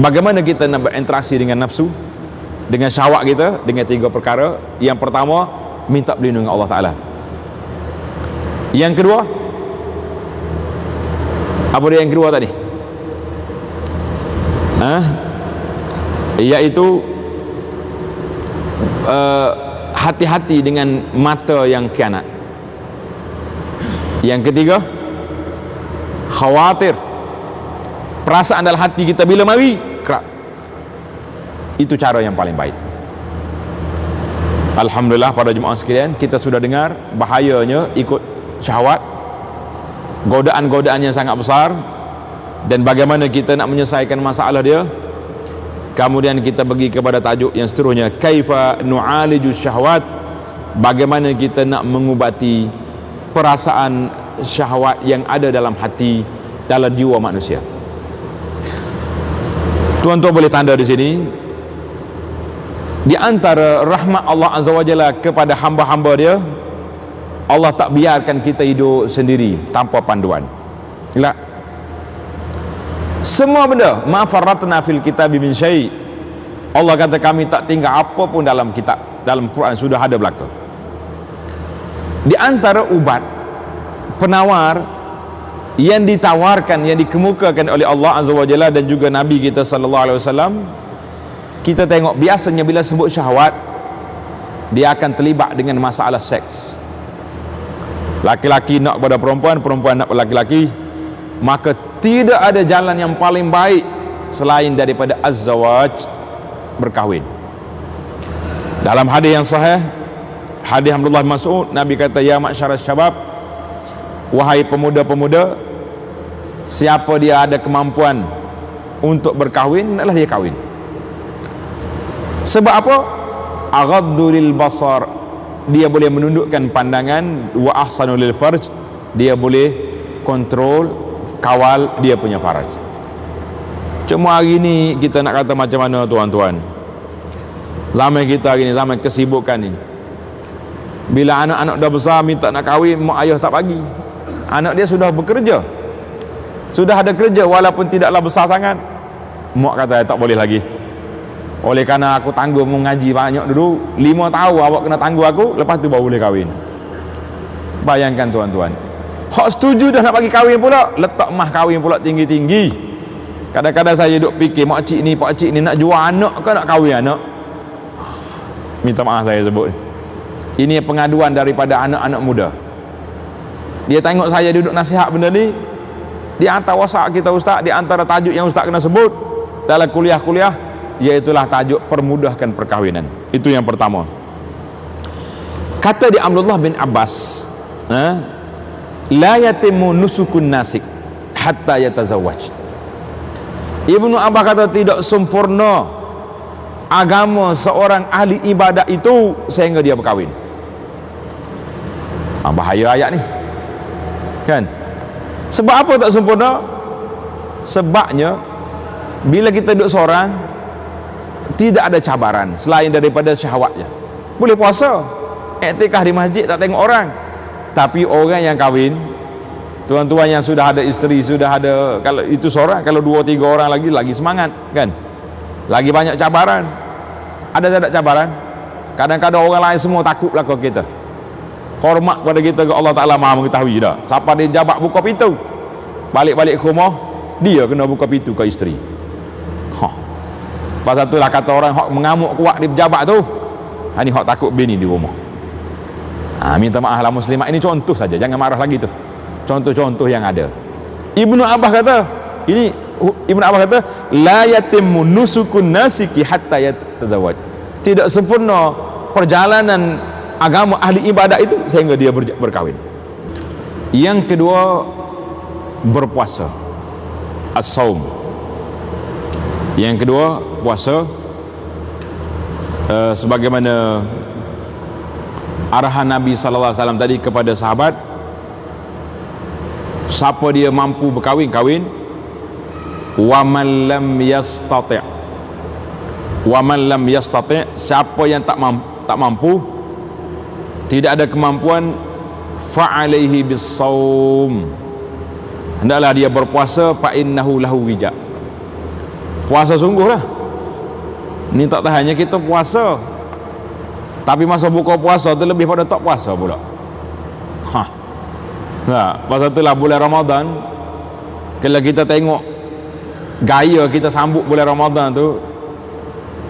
bagaimana kita nak berinteraksi dengan nafsu, dengan syahwat kita, dengan 3 perkara. Yang pertama, minta perlindungan Allah Ta'ala. Yang kedua, Apa dia yang kedua tadi? Iaitu hati-hati dengan mata yang khianat. Yang ketiga, khawatir. Perasaan dalam hati kita bila mari kerak. Itu cara yang paling baik. Alhamdulillah, pada jemaah sekalian, kita sudah dengar bahayanya ikut syahwat, godaan-godaan yang sangat besar, dan bagaimana kita nak menyelesaikan masalah dia. Kemudian kita pergi kepada tajuk yang seterusnya, kaifa nu'aliju syahwat, bagaimana kita nak mengubati perasaan syahwat yang ada dalam hati, dalam jiwa manusia. Tuan-tuan boleh tanda di sini, di antara rahmat Allah Azza wa Jalla kepada hamba-hamba dia, Allah tak biarkan kita hidup sendiri tanpa panduan. La, semua benda, ma farratna fil kitabi min syai', Allah kata kami tak tinggal apa pun dalam kitab, dalam Quran sudah ada belaka. Di antara ubat penawar yang ditawarkan, yang dikemukakan oleh Allah Azza wa Jalla dan juga Nabi kita sallallahu alaihi wasallam, kita tengok biasanya bila sebut syahwat, dia akan terlibat dengan masalah seks. Laki-laki nak kepada perempuan, perempuan nak pada laki-laki, maka tidak ada jalan yang paling baik selain daripada az-zawaj, berkahwin. Dalam hadis yang sahih, hadis Abdullah bin Mas'ud, Nabi kata, ya ma'syaras syabab, wahai pemuda-pemuda, siapa dia ada kemampuan untuk berkahwin, hendaklah dia kahwin. Sebab apa? Aghaddu lil basar, dia boleh menundukkan pandangan, wa ahsanu lil farj, dia boleh kontrol, kawal dia punya faraj. Cuma hari ni kita nak kata macam mana tuan-tuan, zaman kita hari ni, zaman kesibukan ni, bila anak-anak dah besar minta nak kahwin, mak ayah tak bagi. Anak dia sudah bekerja, sudah ada kerja walaupun tidaklah besar sangat, mak kata tak boleh lagi. Oleh kerana aku tangguh mengaji banyak dulu, 5 tahun awak kena tangguh aku, lepas tu baru boleh kahwin. Bayangkan tuan-tuan, hak setuju dah nak bagi kahwin pula, letak mah kahwin pula tinggi-tinggi. Kadang-kadang saya duduk fikir, makcik ni, pakcik ni nak jual anak ke nak kahwin anak? Minta maaf saya sebut, ini pengaduan daripada anak-anak muda. Dia tengok saya duduk nasihat benda ni, di antara WhatsApp kita ustaz, di antara tajuk yang ustaz kena sebut dalam kuliah-kuliah, iaitulah tajuk permudahkan perkahwinan. Itu yang pertama. Kata di Abdullah bin Abbas, la yatimu nusukun nasik hatta yatazawwaj. Ibnu Abbas kata tidak sempurna agama seorang ahli ibadat itu sehingga dia berkahwin. Bahaya ayat ni kan. Sebab apa tak sempurna? Sebabnya bila kita duduk seorang, tidak ada cabaran selain daripada syahwatnya. Boleh puasa, iktikaf di masjid, tak tengok orang. Tapi orang yang kahwin, tuan-tuan yang sudah ada isteri, sudah ada, kalau itu seorang, kalau 2-3 orang lagi semangat kan, lagi banyak cabaran. Ada tak ada cabaran? Kadang-kadang orang lain semua takut belakang kita, hormat kepada kita, ke Allah Ta'ala maha mengetahui dah. Siapa dia jabat buka pintu, balik-balik ke rumah, dia kena buka pintu ke isteri. Pasal itulah kata orang hak mengamuk kuat di pejabat tu, ini hak takut bini di rumah. Minta maaf lah muslimat, ini contoh saja, jangan marah lagi tu, contoh-contoh yang ada. Ibnu Abbas kata, ini Ibnu Abbas kata, la yatimmu nusukun nasiki hatta yatazawwaj, tidak sempurna perjalanan agama ahli ibadat itu sehingga dia berkahwin. Yang kedua, berpuasa, as-saum. Yang kedua, puasa, sebagaimana arahan Nabi sallallahu alaihi wasallam tadi kepada sahabat, siapa dia mampu berkahwin, kahwin. Wa man lam yastati', wa man lam yastati', siapa yang tak mampu, tidak ada kemampuan, fa alaihi bis-saum, hendaklah dia berpuasa, fa innahu lahu wija. Puasa sungguh lah. Ni tak tahannya kita puasa, tapi masa buka puasa tu lebih pada tak puasa pula. Pasal itulah bulan Ramadan Kalau kita tengok gaya kita sambut bulan Ramadan tu,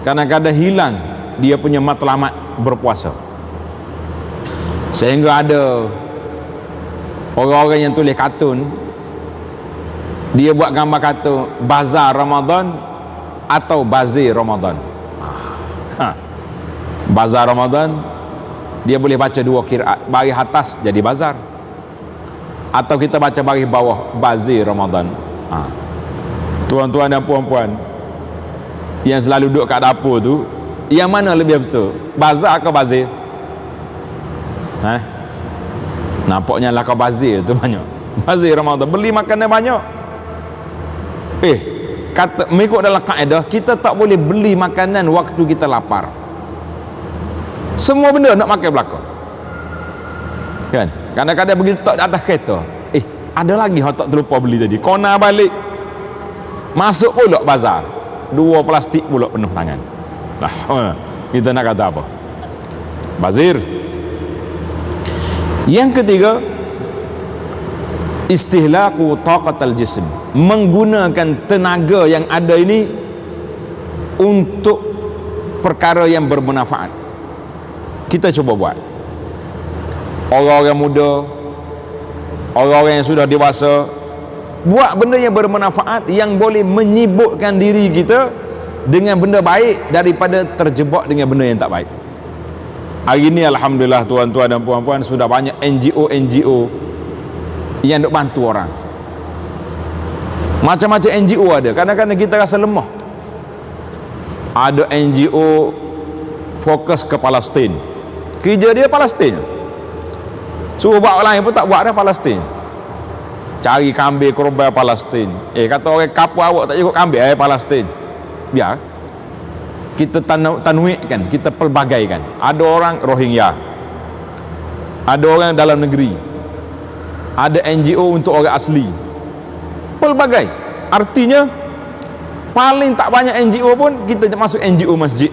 kadang-kadang hilang dia punya matlamat berpuasa. Sehingga ada orang-orang yang tulis kartun, dia buat gambar kartun bazar Ramadan atau bazir Ramadan. Bazar Ramadan, dia boleh baca dua qiraat, baris atas jadi bazar, atau kita baca baris bawah bazir Ramadan. Tuan-tuan dan puan-puan yang selalu duduk kat dapur tu, yang mana lebih betul, bazar ke bazir? Nampaknya lah kau bazir tu banyak. Bazir Ramadan, beli makanan banyak. Kata mengikut dalam kaedah, kita tak boleh beli makanan waktu kita lapar. Semua benda nak makan belakang, kan? Kadang-kadang pergi letak di atas kereta, ada lagi hang tak terlupa beli tadi, kona balik, masuk pula bazar, 2 plastik pula penuh tangan. Kita nak kata apa? Bazir. Yang ketiga, istihlaku taqatal jism, menggunakan tenaga yang ada ini untuk perkara yang bermanfaat. Kita cuba buat. Orang-orang muda, orang-orang yang sudah dewasa, buat benda yang bermanfaat, yang boleh menyibukkan diri kita dengan benda baik daripada terjebak dengan benda yang tak baik. Hari ini alhamdulillah tuan-tuan dan puan-puan, sudah banyak NGO yang nak bantu orang. Macam-macam NGO ada. Kadang-kadang kita rasa lemah. Ada NGO fokus ke Palestin, kerja dia Palestin, suruh buat orang lain pun tak buat dah Palestin. Cari kambing korban Palestin. Kata orang kapal awak tak cukup kambing, Palestin. Biar kita tanwikkan, kita pelbagaikan. Ada orang Rohingya, ada orang dalam negeri, ada NGO untuk orang asli, pelbagai. Artinya paling tak banyak NGO pun kita masuk NGO masjid.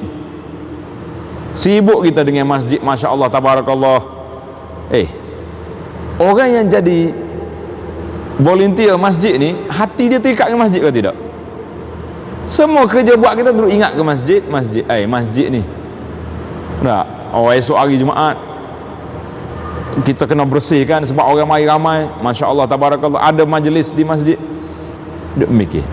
Sibuk kita dengan masjid, Masya Allah, Tabarakallah. Orang yang jadi volunteer masjid ni, hati dia terikat dengan masjid ke tidak? Semua kerja buat kita duduk ingat ke masjid. Masjid ni tak, esok hari Jumaat kita kena bersihkan sebab orang mari ramai. Masya Allah, Tabarakallah, ada majlis di masjid. Duk mikir.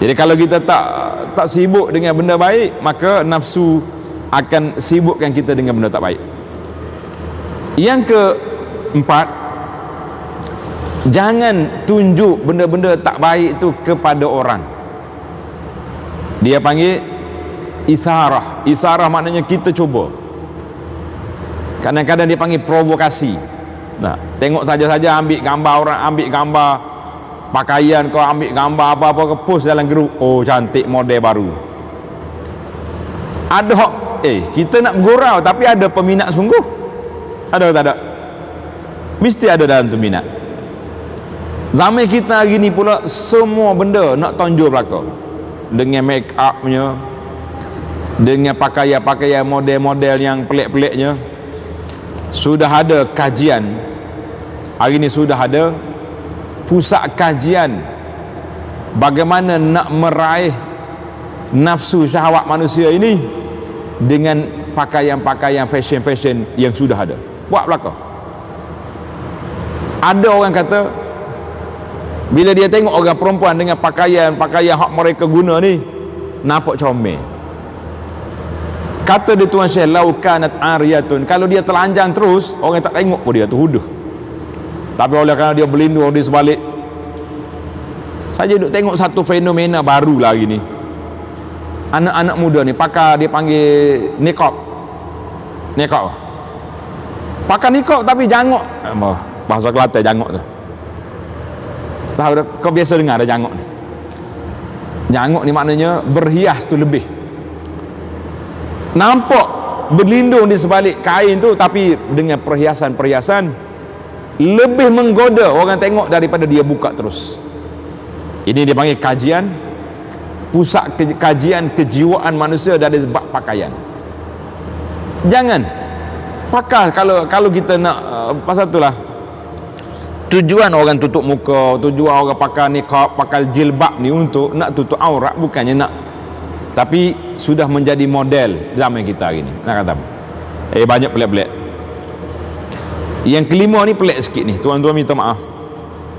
Jadi kalau kita tak sibuk dengan benda baik, maka nafsu akan sibukkan kita dengan benda tak baik. Yang keempat, jangan tunjuk benda-benda tak baik itu kepada orang. Dia panggil isarah. Isarah maknanya kita cuba. Kadang-kadang dia panggil provokasi. Tengok saja-saja ambil gambar orang, ambil gambar pakaian kau, ambil gambar apa-apa ke post dalam grup. Cantik model baru. Ada kita nak bergurau, tapi ada peminat sungguh? Ada atau tak ada? Mesti ada dalam tu minat. Zaman kita hari ni pula, semua benda nak tonjol belaka, dengan make upnya, dengan pakaian-pakaian model-model yang pelik-peliknya. Sudah ada kajian, hari ni sudah ada pusat kajian bagaimana nak meraih nafsu syahwat manusia ini dengan pakaian-pakaian fashion-fashion yang sudah ada. Buat belaka. Ada orang kata, bila dia tengok orang perempuan dengan pakaian hak mereka guna ni, nampak comel. Kata dia Tuan Syekh, lau kanat ariyatun, kalau dia telanjang terus, orang tak tengok pun dia tu huduh. Tapi oleh kerana dia berlindung di sebalik, saya duk tengok satu fenomena baru lagi ni. Anak-anak muda ni pakai, dia panggil niqab. Pakai niqab tapi jangok. Bahasa Kelantan jangok tu. Tahu dah, kau biasa dengar ada jangok ni. Jangok ni maknanya berhias tu lebih. Nampak berlindung di sebalik kain tu, tapi dengan perhiasan-perhiasan lebih menggoda orang tengok daripada dia buka terus. Ini dia panggil kajian, pusat kajian kejiwaan manusia dari sebab pakaian. Jangan pakai, kalau kita nak pasal itulah Tujuan orang tutup muka, tujuan orang pakai niqab, pakai jilbab ni untuk nak tutup aurat, bukannya nak, tapi sudah menjadi model zaman kita hari ni. Nak kata apa? Banyak pelik-pelik. Yang kelima ni pelik sikit ni, tuan-tuan minta maaf.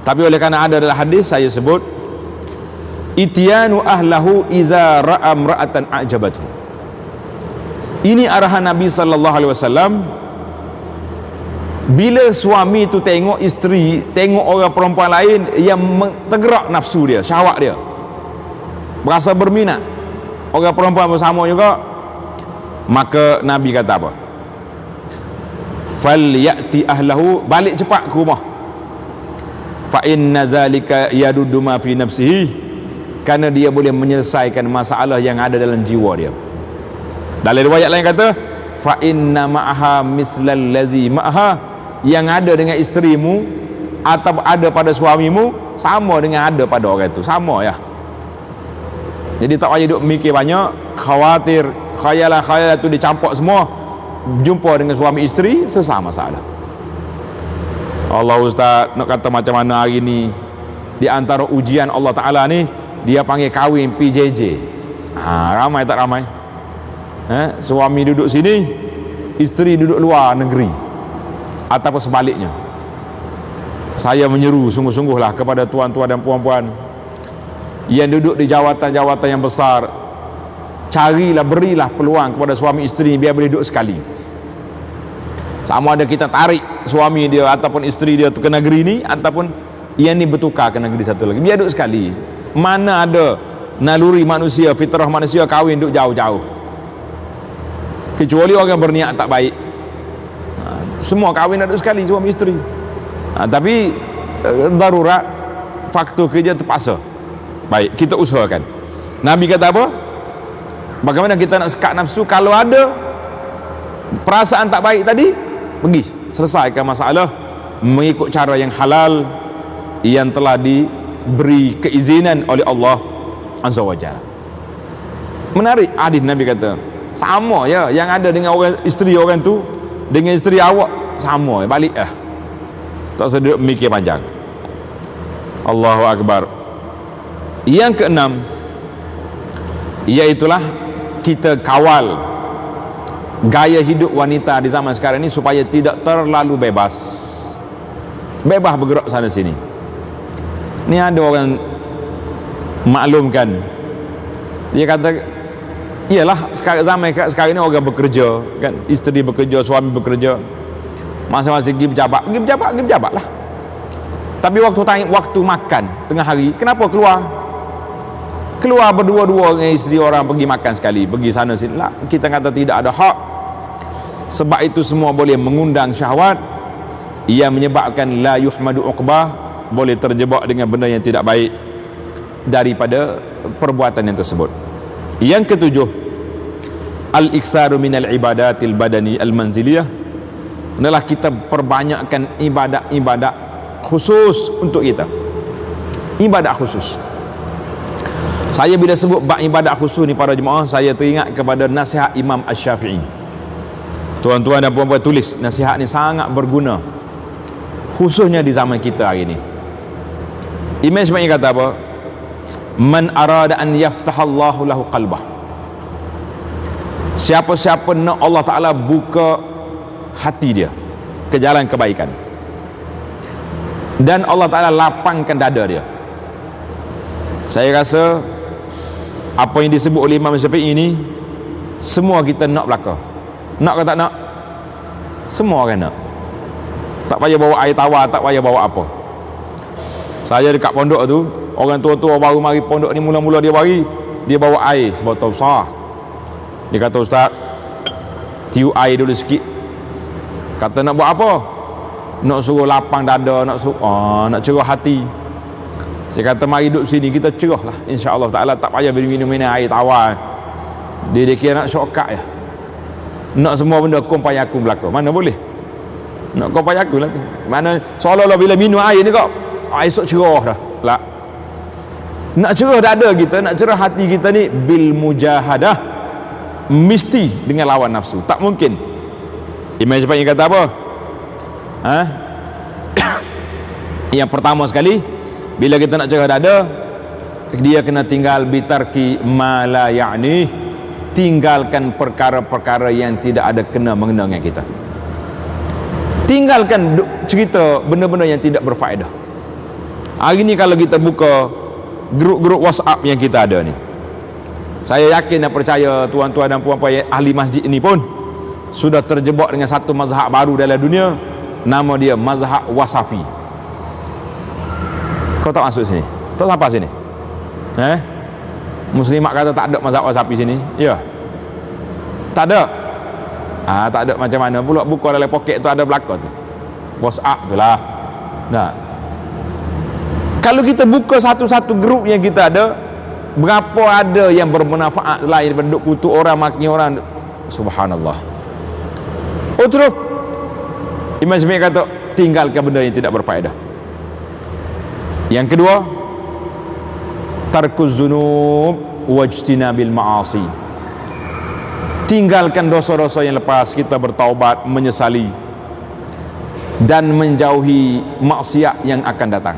Tapi oleh kerana ada dalam hadis saya sebut, ityanu ahlahu iza ra'a imra'atan a'jabathu. Ini arahan Nabi sallallahu alaihi wasallam. Bila suami tu tengok isteri, tengok orang perempuan lain yang tergerak nafsu dia, syahwat dia, berasa berminat orang perempuan bersama juga, maka Nabi kata apa? Falyati ahlahu, balik cepat ke rumah. Fa inna zalika yaduddu ma fi nafsihi, kerana dia boleh menyelesaikan masalah yang ada dalam jiwa dia. Dalam riwayat lain kata, fa inna ma'aha mislal lazi ma'aha, yang ada dengan isterimu atau ada pada suamimu sama dengan ada pada orang itu, sama ya. Jadi tak payah duk mikir banyak, khawatir khayalan tu dicampur semua, jumpa dengan suami isteri sesama masalah. Allah Ustaz, nak kata macam mana hari ni di antara ujian Allah Ta'ala ni, dia panggil kahwin PJJ. Ramai tak ramai? Suami duduk sini, isteri duduk luar negeri, ataupun sebaliknya. Saya menyeru sungguh-sungguhlah kepada tuan-tuan dan puan-puan yang duduk di jawatan-jawatan yang besar, carilah, berilah peluang kepada suami isteri biar boleh duduk sekali. Sama ada kita tarik suami dia ataupun isteri dia tu ke negeri ni, ataupun yang ni bertukar ke negeri satu lagi, biar duduk sekali. Mana ada naluri manusia, fitrah manusia kahwin duduk jauh-jauh, kecuali orang berniat tak baik. Semua kahwin duduk sekali suami isteri. Tapi darurat, faktor kerja terpaksa. Baik, kita usahakan. Nabi kata apa? Bagaimana kita nak sekat nafsu? Kalau ada perasaan tak baik tadi, pergi selesaikan masalah mengikut cara yang halal yang telah diberi keizinan oleh Allah Azza wa Jalla. Menarik hadis Nabi kata, sama ya yang ada dengan orang isteri orang tu dengan isteri awak sama, balik lah, tak usah duduk mikir panjang. Allahu Akbar. Yang keenam, iaitulah kita kawal gaya hidup wanita di zaman sekarang ini supaya tidak terlalu bebas bergerak sana sini. Ni ada orang maklumkan, dia kata, iyalah sekarang ini orang bekerja kan, isteri bekerja, suami bekerja, masing-masing pergi berjabat lah. Tapi waktu makan tengah hari, kenapa keluar berdua-dua dengan isteri orang pergi makan sekali, pergi sana sini lah. Kita kata tidak ada hak, sebab itu semua boleh mengundang syahwat yang menyebabkan la yuhmadu uqbah, boleh terjebak dengan benda yang tidak baik daripada perbuatan yang tersebut. Yang ketujuh, al-iksaru minal ibadatil badani al-manziliyah, adalah kita perbanyakkan ibadat-ibadat khusus untuk kita. Ibadat khusus. Saya bila sebut bab ibadat khusus ni para jemaah, saya teringat kepada nasihat Imam Asy-Syafi'i. Tuan-tuan dan puan-puan tulis, nasihat ni sangat berguna, khususnya di zaman kita hari ni. Imam Syafi'i kata apa? Man arada an yaftahallahu lahu qalbah, siapa-siapa nak Allah Ta'ala buka hati dia ke jalan kebaikan, dan Allah Ta'ala lapangkan dada dia. Saya rasa apa yang disebut oleh Imam Syafi'i ini semua kita nak belaka. Nak ke tak nak? Semua orang nak. Tak payah bawa air tawar, tak payah bawa apa. Saya dekat pondok tu, orang tua-tua baru mari pondok ni, mula-mula dia bawa air sebotol besar. Dia kata, Ustaz, tiup air dulu sikit. Kata nak buat apa? Nak suruh lapang dada, nak cerah hati. Saya kata mari duduk sini, kita cerah lah, insya-Allah Ta'ala. Tak payah minum air tawar. Dia kira nak shortcut ya. Nak semua benda kumpayakun belaka. Mana boleh? Nak kumpayakun lah tu. Mana seolah-olah bila minum air ni kok esok cerah dah. Tak. Nak cerah dada kita, nak cerah hati kita ni bil mujahadah, mesti dengan lawan nafsu. Tak mungkin. Imam Syafi'i kata apa? Yang pertama sekali, bila kita nak cerah dada, dia kena tinggal bitarki ma la ya'ni, tinggalkan perkara-perkara yang tidak ada kena mengena dengan kita. Tinggalkan cerita benda-benda yang tidak berfaedah. Hari ni kalau kita buka grup-grup WhatsApp yang kita ada ni, saya yakin dan percaya tuan-tuan dan puan-puan ahli masjid ini pun sudah terjebak dengan satu mazhab baru dalam dunia, nama dia mazhab Wasafi. Kau tak masuk sini? Tak siapa sini? Muslimat kata tak ada mazhab Wasafi sini? Ya. Tak ada. Tak ada macam mana pula buka dalam poket tu ada belakang tu. WhatsApp tu lah. Nah. Kalau kita buka satu-satu grup yang kita ada, berapa ada yang bermanfaat lain daripada duk kutuk orang, maki orang. Subhanallah. Utruk. Imam Syafi'i kata tinggalkan benda yang tidak berfaedah. Yang kedua, tarkuz zunub wajtinabil ma'asi. Tinggalkan dosa-dosa yang lepas, kita bertaubat, menyesali dan menjauhi maksiat yang akan datang.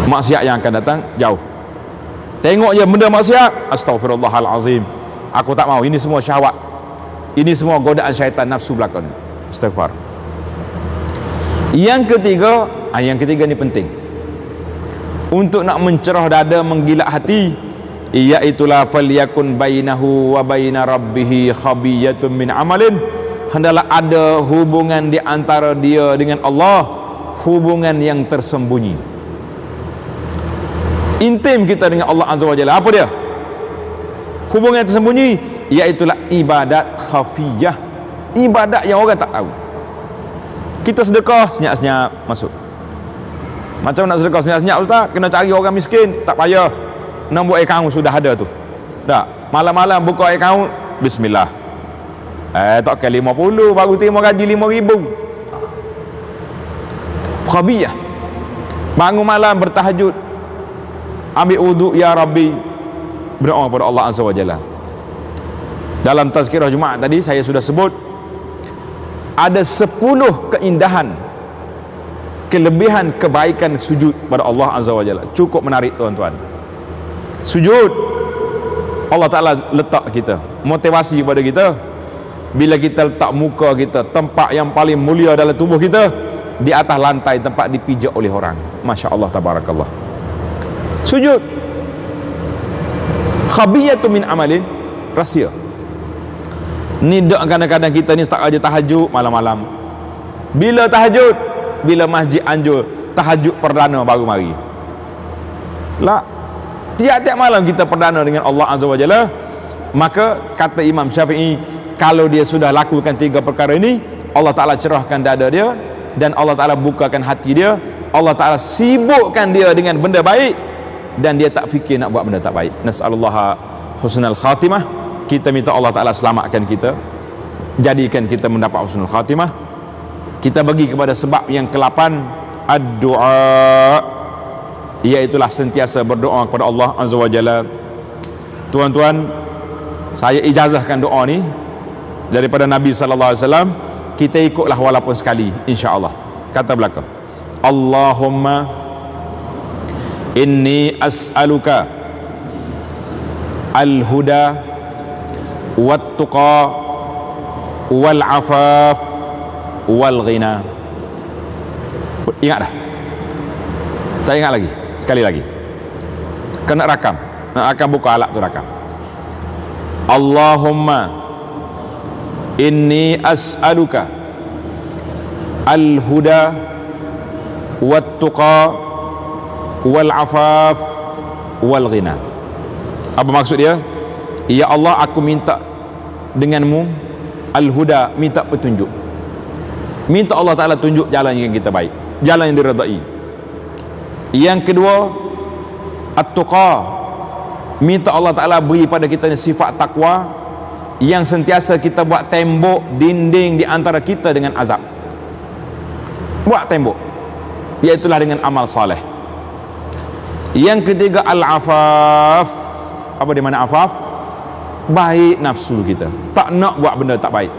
Maksiat yang akan datang, jauh. Tengok je benda maksiat, astaghfirullahalazim, aku tak mau, ini semua syahwat, ini semua godaan syaitan, nafsu belakang. Istighfar. Yang ketiga ni penting untuk nak mencerah dada, menggilak hati, iaitulah falyakun bainahu wa baina rabbih khabiyatun min amalin. Hendaklah ada hubungan di antara dia dengan Allah, hubungan yang tersembunyi, intim kita dengan Allah Azza wa Jalla. Apa dia hubungan yang tersembunyi? Iaitulah ibadat khafiyah, ibadat yang orang tak tahu. Kita sedekah senyap-senyap masuk. Macam nak sedekah senyap-senyap ustaz, kena cari orang miskin, tak payah, nombor akaun sudah ada tu. Tak, malam-malam buka akaun, bismillah, tak ke 50 baru terima gaji 5,000. Khabiyah. Bangun malam bertahajud, ambil wuduk, ya Rabbi, berdoa kepada Allah Azza wa Jalla. Dalam tazkirah Jumaat tadi saya sudah sebut ada 10 keindahan, kelebihan, kebaikan sujud pada Allah Azza wa Jalla. Cukup menarik tuan-tuan. Sujud, Allah Ta'ala letak kita, motivasi kepada kita. Bila kita letak muka kita, tempat yang paling mulia dalam tubuh kita, di atas lantai, tempat dipijak oleh orang. Masya Allah, tabarakallah. Sujud. Khabiyatu min amalin, rahsia. Ni kadang-kadang kita ni tak aja tahajud malam-malam. Bila tahajud, bila masjid anjur tahajud perdana baru mari. Lah, tiap-tiap malam kita perdana dengan Allah Azza wa Jalla. Maka kata Imam Syafi'i, kalau dia sudah lakukan 3 perkara ini, Allah Ta'ala cerahkan dada dia, dan Allah Ta'ala bukakan hati dia. Allah Ta'ala sibukkan dia dengan benda baik, dan dia tak fikir nak buat benda tak baik. Nas'alullah husnul khatimah. Kita minta Allah Ta'ala selamatkan kita, jadikan kita mendapat husnul khatimah. Kita bagi kepada sebab yang ke-8, ad-du'a, iaitulah sentiasa berdoa kepada Allah Azza wa Jalla. Tuan-tuan, saya ijazahkan doa ni daripada Nabi sallallahu alaihi wasallam. Kita ikutlah walaupun sekali, insya-Allah. Kata belakang, Allahumma inni as'aluka al-huda wat-tuqa wal-afaf wal-ghina. Ingat dah? Tak ingat lagi? Sekali lagi. Kena rakam. Nak rakam, buka alat tu rakam. Allahumma inni as'aluka al-huda wat-tuqa wal-afaf wal-ghina. Apa maksud dia? Ya Allah, aku minta denganmu al-huda, minta petunjuk. Minta Allah Ta'ala tunjuk jalan yang kita baik, jalan yang diredai. Yang kedua, at-tuqa, minta Allah Ta'ala beri pada kita sifat takwa, yang sentiasa kita buat tembok, dinding di antara kita dengan azab. Buat tembok, iaitulah dengan amal saleh. Yang ketiga, al-afaf. Apa di mana afaf? Baik nafsu kita, tak nak buat benda tak baik,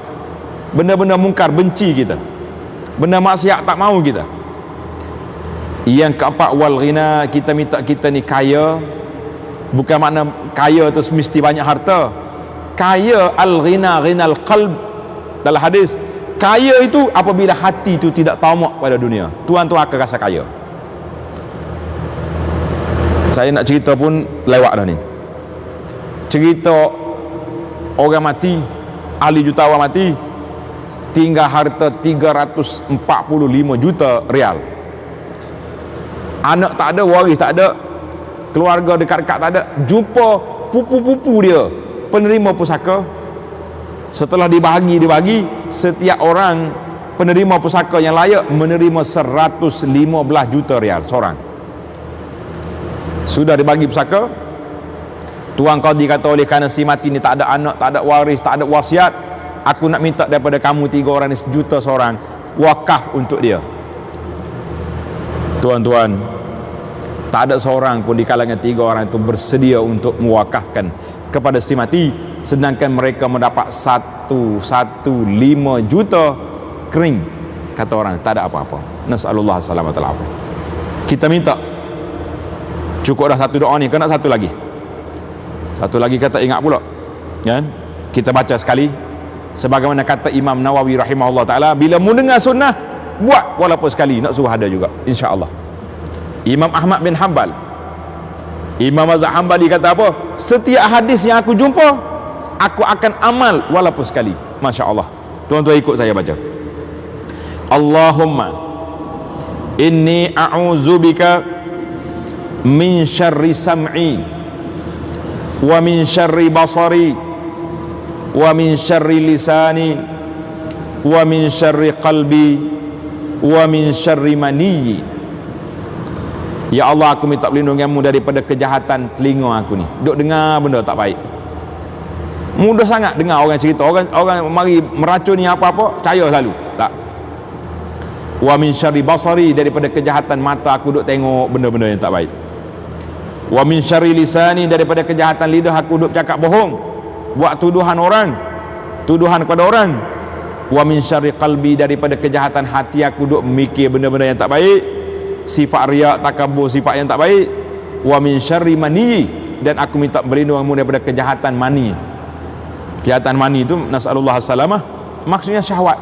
benda-benda mungkar, benci kita. benda maksiat tak mau kita. Yang keempat, wal ghina, kita minta kita ni kaya. Bukan makna kaya tu mesti banyak harta. Kaya al-ghina, ghinal qalb. Dalam hadis, kaya itu apabila hati itu tidak tamak pada dunia, Tuhan tu akan rasa kaya. Saya nak cerita pun lewat dah ni. Cerita orang mati, ahli jutawan mati, tinggal harta 345 juta rial. Anak tak ada, waris tak ada, keluarga dekat-dekat tak ada. Jumpa pupu-pupu dia, penerima pusaka. Setelah dibahagi, setiap orang penerima pusaka yang layak menerima 115 juta rial seorang. Sudah dibagi pusaka, Tuan Qadi kata, oleh kerana si mati ni tak ada anak, tak ada waris, tak ada wasiat, aku nak minta daripada kamu 3 orang ni 1 juta seorang, wakaf untuk dia. Tuan-tuan, tak ada seorang pun di kalangan 3 orang itu bersedia untuk mewakafkan kepada si mati, sedangkan mereka mendapat 115 juta kering. Kata orang, tak ada apa-apa. Nas'alullah salamatul afiyah. Kita minta, cukup dah satu doa ni, kena satu lagi. Satu lagi kata ingat pula, kan? Kita baca sekali, sebagaimana kata Imam Nawawi rahimahullah ta'ala, bila mendengar sunnah, buat walaupun sekali, nak suruh ada juga, insya-Allah. Imam Ahmad bin Hanbal, Imam Mazhab Hanbali kata apa? Setiap hadis yang aku jumpa, aku akan amal walaupun sekali. Masya Allah. Tuan-tuan ikut saya baca. Allahumma inni a'udzubika min syarri sam'i wa min syarri basari wa min syarri lisani wa min syarri qalbi wa min syarri maniyyi. Ya Allah, aku minta perlindunganmu daripada kejahatan telinga aku ni. Duk dengar benda tak baik. Mudah sangat dengar orang cerita, orang mari meracuni apa-apa, percaya selalu. Tak. Wa min syarri basari, daripada kejahatan mata aku duk tengok benda-benda yang tak baik. Wa min syarri lisani, daripada kejahatan lidah aku duk cakap bohong, buat tuduhan orang, tuduhan kepada orang. Wa min syarri qalbi, daripada kejahatan hati aku duk mikir benda-benda yang tak baik, sifat riak, takabur, sifat yang tak baik. Wa min syarri maniyyi, dan aku minta berlindungmu daripada kejahatan mani. Kejahatan mani itu, nas'alullah salamah, maksudnya syahwat,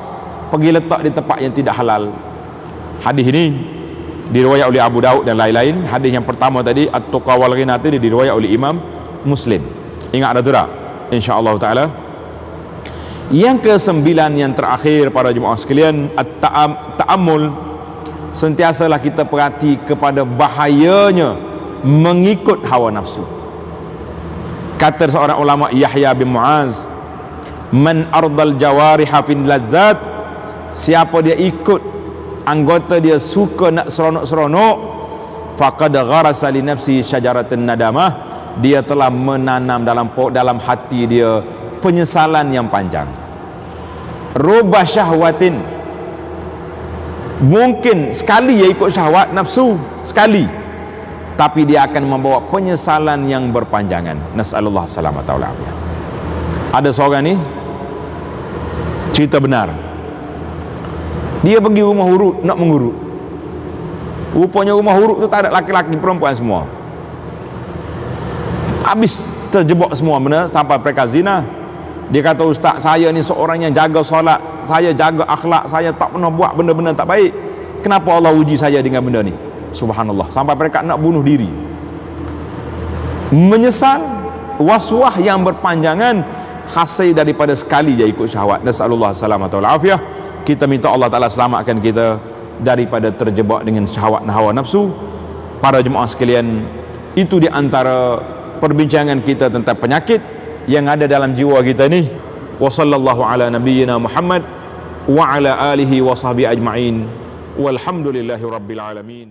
pergi letak di tempat yang tidak halal. Hadis ini diriwayat oleh Abu Daud dan lain-lain. Hadis yang pertama tadi, at-tuqa wal ghina, itu diriwayat oleh Imam Muslim. Ingat ada tu tak? InsyaAllah ta'ala. Yang ke-9, yang terakhir para jemaah sekalian, at-ta'ammul. Sentiasalah kita perhati kepada bahayanya mengikut hawa nafsu. Kata seorang ulama Yahya bin Mu'az, man ardal jawariha fin lazzat, siapa dia ikut anggota dia suka nak seronok-seronok, faqad gharasa li nafsi syajaratan nadamah, dia telah menanam dalam hati dia penyesalan yang panjang. Rubah syahwatin, mungkin sekali dia ikut syahwat nafsu sekali, tapi dia akan membawa penyesalan yang berpanjangan. Nas'alullah salamata wal afiyah. Ada seorang ni cerita benar, dia pergi rumah hurut nak mengurut. Rupanya rumah hurut tu tak ada laki-laki, perempuan semua. Habis terjebak semua benda sampai mereka zina. Dia kata, ustaz, saya ni seorang yang jaga solat, saya jaga akhlak, saya tak pernah buat benda-benda tak baik. Kenapa Allah uji saya dengan benda ni? Subhanallah, sampai mereka nak bunuh diri. Menyesal, waswah yang berpanjangan, hasil daripada sekali dia ikut syahwat. Nasallallahu salamata wal afiyah. Kita minta Allah Ta'ala selamatkan kita daripada terjebak dengan syahwat dan hawa nafsu. Para jemaah sekalian, itu di antara perbincangan kita tentang penyakit yang ada dalam jiwa kita ni. Wa sallallahu ala nabiyyina Muhammad wa ala alihi wa sahbihi ajma'in, walhamdulillahi rabbil alamin.